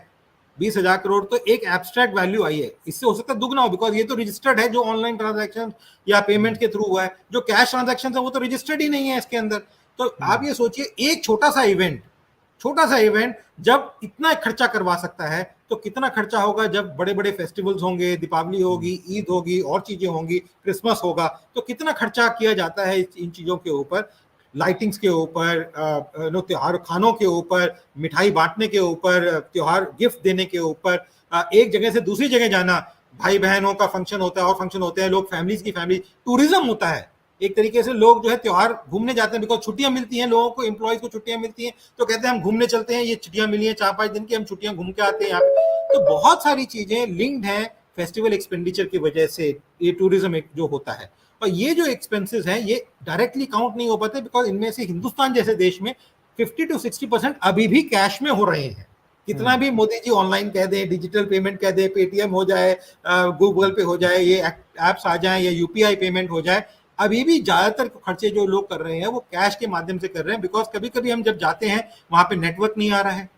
20,000 करोड़। तो एक एब्स्ट्रैक्ट वैल्यू आई है, इससे हो सकता है दुगना हो, बिकॉज ये तो रजिस्टर्ड है जो ऑनलाइन ट्रांजैक्शन या पेमेंट के थ्रू हुआ है। जो कैश ट्रांजैक्शन है वो तो रजिस्टर्ड ही नहीं है इसके अंदर। तो आप ये सोचिए, एक छोटा सा इवेंट जब इतना खर्चा करवा सकता है, तो कितना खर्चा होगा जब बड़े बड़े फेस्टिवल्स होंगे, दीपावली होगी, ईद होगी, और चीजें होंगी, क्रिसमस होगा, तो कितना खर्चा किया जाता है इन चीजों के ऊपर। लाइटिंग्स के ऊपर, त्योहार खानों के ऊपर, मिठाई बांटने के ऊपर, त्योहार गिफ्ट देने के ऊपर, एक जगह से दूसरी जगह जाना, भाई बहनों का फंक्शन होता है और फंक्शन होते हैं, लोग फैमिलीज की फैमिली, टूरिज्म होता है एक तरीके से। लोग जो है त्योहार घूमने जाते हैं, बिकॉज छुट्टियां मिलती हैं लोगों को, एम्प्लॉयज को छुट्टियां मिलती हैं, तो कहते हैं हम घूमने चलते हैं, ये छुट्टियां मिली हैं 4-5 दिन की, हम छुट्टियां घूम के आते हैं यहाँ पे। तो बहुत सारी चीजें लिंक्ड हैं फेस्टिवल एक्सपेंडिचर की वजह से, ये टूरिज्म जो होता है। और ये जो एक्सपेंसेस हैं ये डायरेक्टली काउंट नहीं हो पाते, बिकॉज इनमें से हिंदुस्तान जैसे देश में 50 to 60% अभी भी कैश में हो रहे हैं। कितना भी मोदी जी ऑनलाइन कह दें, डिजिटल पेमेंट कह दें, पेटीएम हो जाए, गूगल पे हो जाए, ये एप्स आ जाए या यूपीआई पेमेंट हो जाए, अभी भी ज्यादातर खर्चे जो लोग कर रहे हैं वो कैश के माध्यम से कर रहे हैं। बिकॉज कभी कभी हम जब जाते हैं वहां पे नेटवर्क नहीं आ रहा है,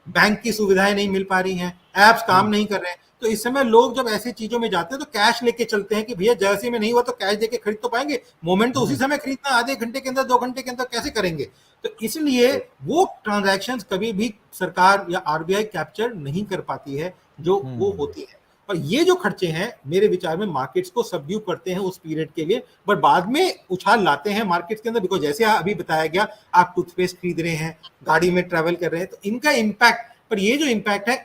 बैंक की सुविधाएं नहीं मिल पा रही हैं, एप्स काम नहीं कर रहे हैं, तो इस समय लोग जब ऐसी चीजों में जाते हैं तो कैश लेके चलते हैं कि भैया जैसे में नहीं हुआ तो कैश देके खरीद तो पाएंगे, मोमेंट तो उसी समय खरीदना, आधे घंटे के अंदर 2 घंटे के अंदर कैसे करेंगे। तो इसलिए वो ट्रांजैक्शंस कभी भी सरकार या आरबीआई कैप्चर नहीं कर पाती है जो वो होती है। और ये जो खर्चे हैं मेरे विचार में मार्केट्स को सबड्यू करते हैं उस पीरियड के लिए, बट बाद में उछाल लाते हैं मार्केट्स के अंदर। बिकॉज जैसे अभी बताया गया, आप टूथपेस्ट खरीद रहे हैं, गाड़ी में ट्रैवल कर रहे हैं, तो इनका इम्पैक्ट, पर ये जो इम्पैक्ट है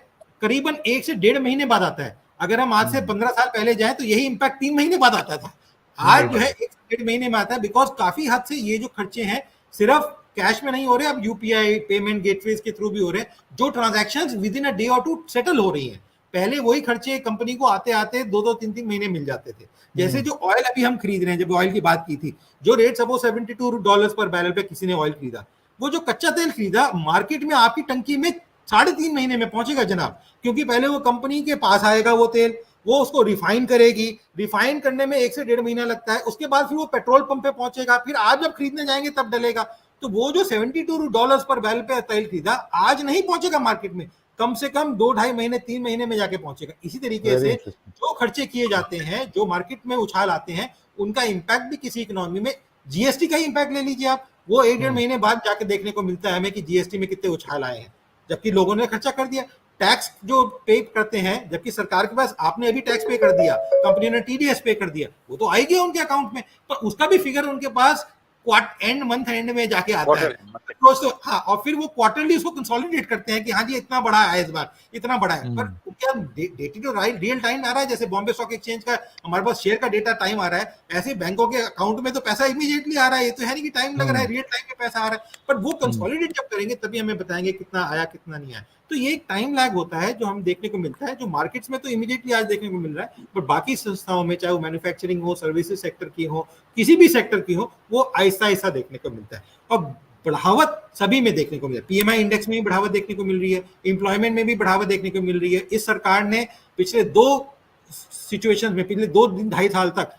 करीबन 1 से 1.5 महीने बाद आता है। अगर हम आज से 15 साल पहले जाएं तो यही इम्पैक्ट 3 महीने बाद आता था, आज जो है 1 से 1.5 महीने में आता है। बिकॉज काफी हद से ये जो खर्चे हैं सिर्फ कैश में नहीं हो रहे, अब यूपीआई पेमेंट गेटवेज के थ्रू भी हो रहे हैं, जो transactions with in a day और 2 सेटल हो रही हैं। पहले वही खर्चे कंपनी को आते आते 2-2, 3-3 महीने मिल जाते थे। जैसे जो ऑयल अभी हम खरीद रहे हैं, जब ऑयल की बात की थी, जो रेट सपोज $72 पर बैरल पे किसी ने ऑयल खरीदा, वो जो कच्चा तेल खरीदा मार्केट में आपकी टंकी में 3.5 महीने में पहुंचेगा जनाब, क्योंकि पहले वो कंपनी के पास आएगा वो तेल, वो उसको रिफाइन करेगी, रिफाइन करने में 1 से 1.5 महीना लगता है, उसके बाद फिर वो पेट्रोल पंप पे पहुंचेगा, फिर आप जब खरीदने जाएंगे तब डलेगा। तो वो जो $72 पर बैरल पे तेल खरीदा आज नहीं पहुंचेगा मार्केट में, कम से कम 2-2.5 महीने 3 महीने में जाके पहुंचेगा। इसी तरीके से जो खर्चे किए जाते हैं, जो मार्केट में उछाल आते हैं, उनका इंपैक्ट भी किसी इकोनॉमी में, जीएसटी का इंपैक्ट ले लीजिए आप, वो 1-1.5 महीने बाद जाके देखने को मिलता है हमें कि जीएसटी में कितने उछाल आए हैं, जबकि लोगों ने खर्चा कर दिया। टैक्स जो पे करते हैं, जबकि सरकार के पास, आपने अभी टैक्स पे कर दिया, कंपनी ने टीडीएस पे कर दिया, वो तो आएगी उनके अकाउंट में, पर उसका भी फिगर उनके पास मंथ एंड में जाके आता है। तो हाँ, और फिर वो क्वार्टरली उसको कंसोलिडेट करते हैं कि हाँ जी इतना बड़ा है, इस बार इतना बड़ा है, पर क्या डेटा तो रियल टाइम आ रहा है। जैसे बॉम्बे स्टॉक एक्सचेंज का हमारे पास शेयर का डेटा टाइम आ रहा है, ऐसे बैंकों के अकाउंट में तो पैसा इमीडिएटली आ रहा है, ये तो है नहीं कि टाइम लग रहा है, रियल टाइम में पैसा आ रहा है, पर वो कंसोलिडेट जब करेंगे तभी हमें बताएंगे कितना आया कितना नहीं आया। तो ये एक टाइम लैग होता है जो हम देखने को मिलता है, जो मार्केट्स में तो इमीडिएटली आज देखने को मिल रहा है, पर बाकी संस्थाओं में, चाहे वो मैन्युफैक्चरिंग हो, सर्विसेज सेक्टर की हो, किसी भी सेक्टर की हो, वो आहिस्ता आहिस्ता देखने को मिलता है। और बढ़ावत सभी में देखने को मिल रही है, पीएमआई इंडेक्स में भी बढ़ावत देखने को मिल रही है, एम्प्लॉयमेंट में भी बढ़ावत देखने को मिल रही है। इस सरकार ने पिछले 2 सिचुएशन में, पिछले 2-2.5 साल तक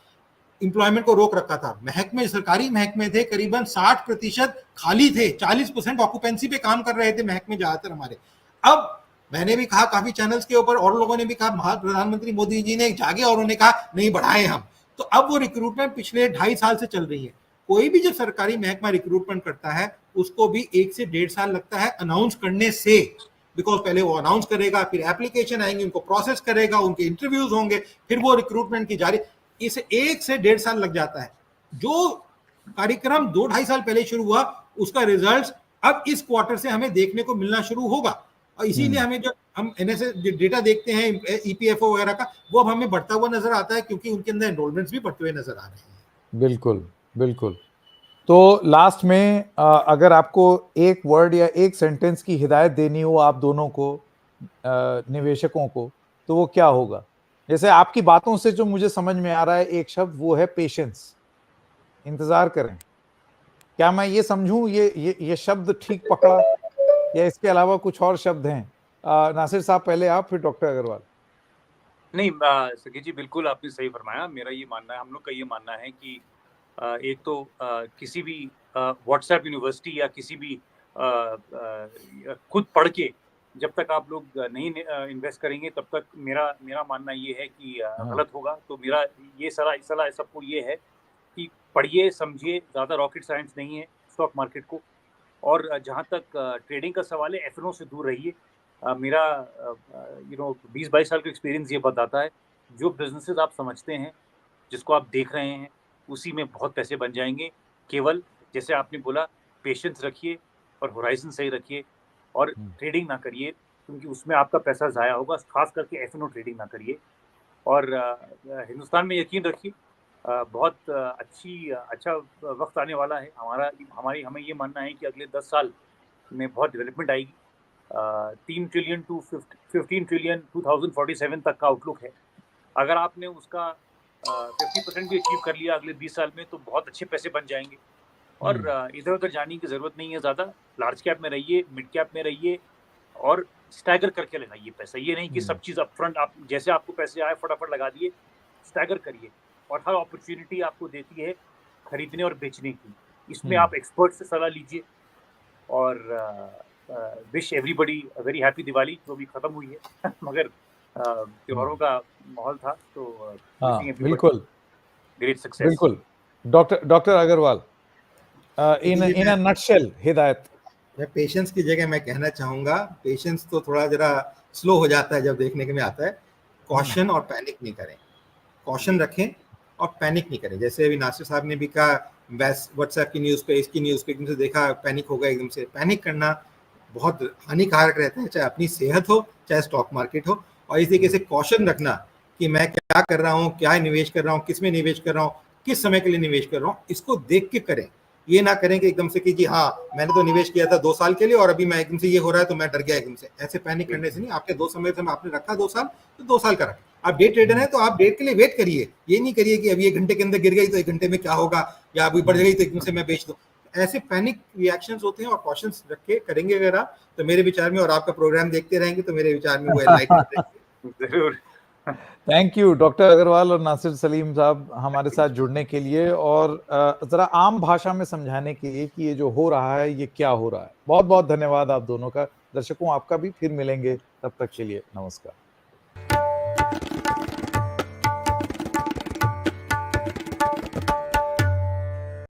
एम्प्लॉयमेंट को रोक रखा था। महकमे, सरकारी महकमे थे करीबन 60% खाली थे, 40% ऑक्यूपेंसी पे काम कर रहे थे महकमे ज्यादातर हमारे। अब मैंने भी कहा काफी चैनल्स के ऊपर, और लोगों ने भी कहा, प्रधानमंत्री मोदी जी ने जागे और उन्होंने कहा नहीं बढ़ाए हम, तो अब वो रिक्रूटमेंट पिछले 2.5 साल से चल रही है। कोई भी जब सरकारी महकमा रिक्रूटमेंट करता है उसको भी 1 से 1.5 साल लगता है अनाउंस करने से, बिकॉज पहले वो अनाउंस करेगा, फिर एप्लीकेशन आएंगे, उनको प्रोसेस करेगा, उनके इंटरव्यूज होंगे, फिर वो रिक्रूटमेंट की जारी, इसे 1 से 1.5 साल लग जाता है। जो कार्यक्रम 2-2.5 साल पहले शुरू हुआ उसका रिजल्ट अब इस क्वार्टर से हमें देखने को मिलना शुरू होगा, और इसीलिए हमें जब हम एनएसए डेटा देखते हैं ईपीएफओ वगैरह का, वो अब हमें बढ़ता हुआ नजर आता है, क्योंकि उनके अंदर एनरोलमेंट्स भी बढ़ते हुए नजर आ रहे हैं। बिल्कुल बिल्कुल। तो लास्ट में अगर आपको एक वर्ड या एक सेंटेंस की हिदायत देनी हो आप दोनों को, निवेशकों को, तो वो क्या होगा? जैसे आपकी बातों से जो मुझे समझ में आ रहा है एक शब्द, वो है पेशेंस, इंतजार करें। क्या मैं ये समझूं, ये शब्द ठीक पकड़ा, या इसके अलावा कुछ और शब्द हैं? नासिर साहब पहले आप, फिर डॉक्टर अग्रवाल। नहीं सखी जी, बिल्कुल आपने सही फरमाया। मेरा ये मानना है, हम लोग का ये मानना है कि एक तो किसी भी व्हाट्सएप यूनिवर्सिटी या किसी भी खुद पढ़ के जब तक आप लोग नहीं इन्वेस्ट करेंगे तब तक मेरा मानना ये है कि गलत होगा। तो मेरा ये सलाह सबको ये है कि पढ़िए, समझिए, ज़्यादा रॉकेट साइंस नहीं है स्टॉक मार्केट को। और जहाँ तक ट्रेडिंग का सवाल है, एफएनओ से दूर रहिए। मेरा 20-22 साल का एक्सपीरियंस ये बताता है, जो बिजनेसेस आप समझते हैं, जिसको आप देख रहे हैं, उसी में बहुत पैसे बन जाएंगे। केवल जैसे आपने बोला, पेशेंस रखिए और होराइजन सही रखिए और ट्रेडिंग ना करिए, क्योंकि उसमें आपका पैसा ज़ाया होगा। खास करके एफ&ओ ट्रेडिंग ना करिए। और हिंदुस्तान में यकीन रखिए, बहुत अच्छा वक्त आने वाला है। हमें ये मानना है कि अगले 10 साल में बहुत डेवलपमेंट आएगी। 3 ट्रिलियन टू 15 ट्रिलियन 2047 तक का आउटलुक है। अगर आपने उसका 50% भी अचीव कर लिया अगले 20 साल में, तो बहुत अच्छे पैसे बन जाएंगे। और इधर उधर जाने की जरूरत नहीं है ज़्यादा। लार्ज कैप में रहिए, मिड कैप में रहिए और स्टैगर करके लगाइए पैसा। ये नहीं कि सब चीज़ अपफ्रंट आप जैसे आपको पैसे आए फटाफट लगा दिए। स्टैगर करिए और हर अपॉर्चुनिटी आपको देती है खरीदने और बेचने की। इसमें आप एक्सपर्ट से सलाह लीजिए। और wish everybody a very happy Diwali, जो भी खत्म हुई है मगर त्योहारों का माहौल था, तो बिल्कुल ग्रेट सक्सेस। बिल्कुल। Doctor Agarwal, in a nutshell, हिदायत। मैं पेशेंस की जगह मैं कहना चाहूंगा, पेशेंस तो थोड़ा जरा स्लो हो जाता है जब देखने के में आता है। कॉशन और पैनिक नहीं करें, कॉशन रखें और पैनिक नहीं करें। जैसे अभी नासिर साहब ने भी कहा, व्हाट्सएप की न्यूज़ पे, इसकी न्यूज़ पे एकदम से देखा, पैनिक हो गया एकदम से। पैनिक करना बहुत हानिकारक रहता है, चाहे अपनी सेहत हो चाहे स्टॉक मार्केट हो। और इस तरीके से कॉशन रखना कि मैं क्या कर रहा हूँ, क्या निवेश कर रहा हूँ, किस में निवेश कर रहा हूँ, किस समय के लिए निवेश कर रहा हूँ, इसको देख के करें। ये ना करें कि एकदम से कि जी हाँ मैंने तो निवेश किया था 2 साल के लिए और अभी मैं एकदम से ये हो रहा है तो मैं डर गया एकदम से। ऐसे पैनिक करने से नहीं। आपके 2 समय से आपने रखा 2 साल, तो 2 साल का रखें। आप डे ट्रेडर हैं तो आप डेट के लिए वेट करिए। ये नहीं करिए कि अभी 1 घंटे के अंदर गिर गई तो 1 घंटे में क्या होगा, या अभी बढ़ गई तो एकदम से मैं बेच दूं। ऐसे पैनिक रिएक्शंस होते हैं और कॉशंस रख के करेंगे अगर आप, तो मेरे विचार में, और आपका प्रोग्राम देखते रहेंगे तो मेरे विचार में वो एनलाइटमेंट रहेंगे। जरूर। थैंक यू डॉक्टर अग्रवाल और नासिर सलीम साहब हमारे साथ जुड़ने के लिए और जरा आम भाषा में समझाने के लिए कि ये जो हो रहा है ये क्या हो रहा है। बहुत बहुत धन्यवाद आप दोनों का। दर्शकों आपका भी। फिर मिलेंगे, तब तक के लिए नमस्कार।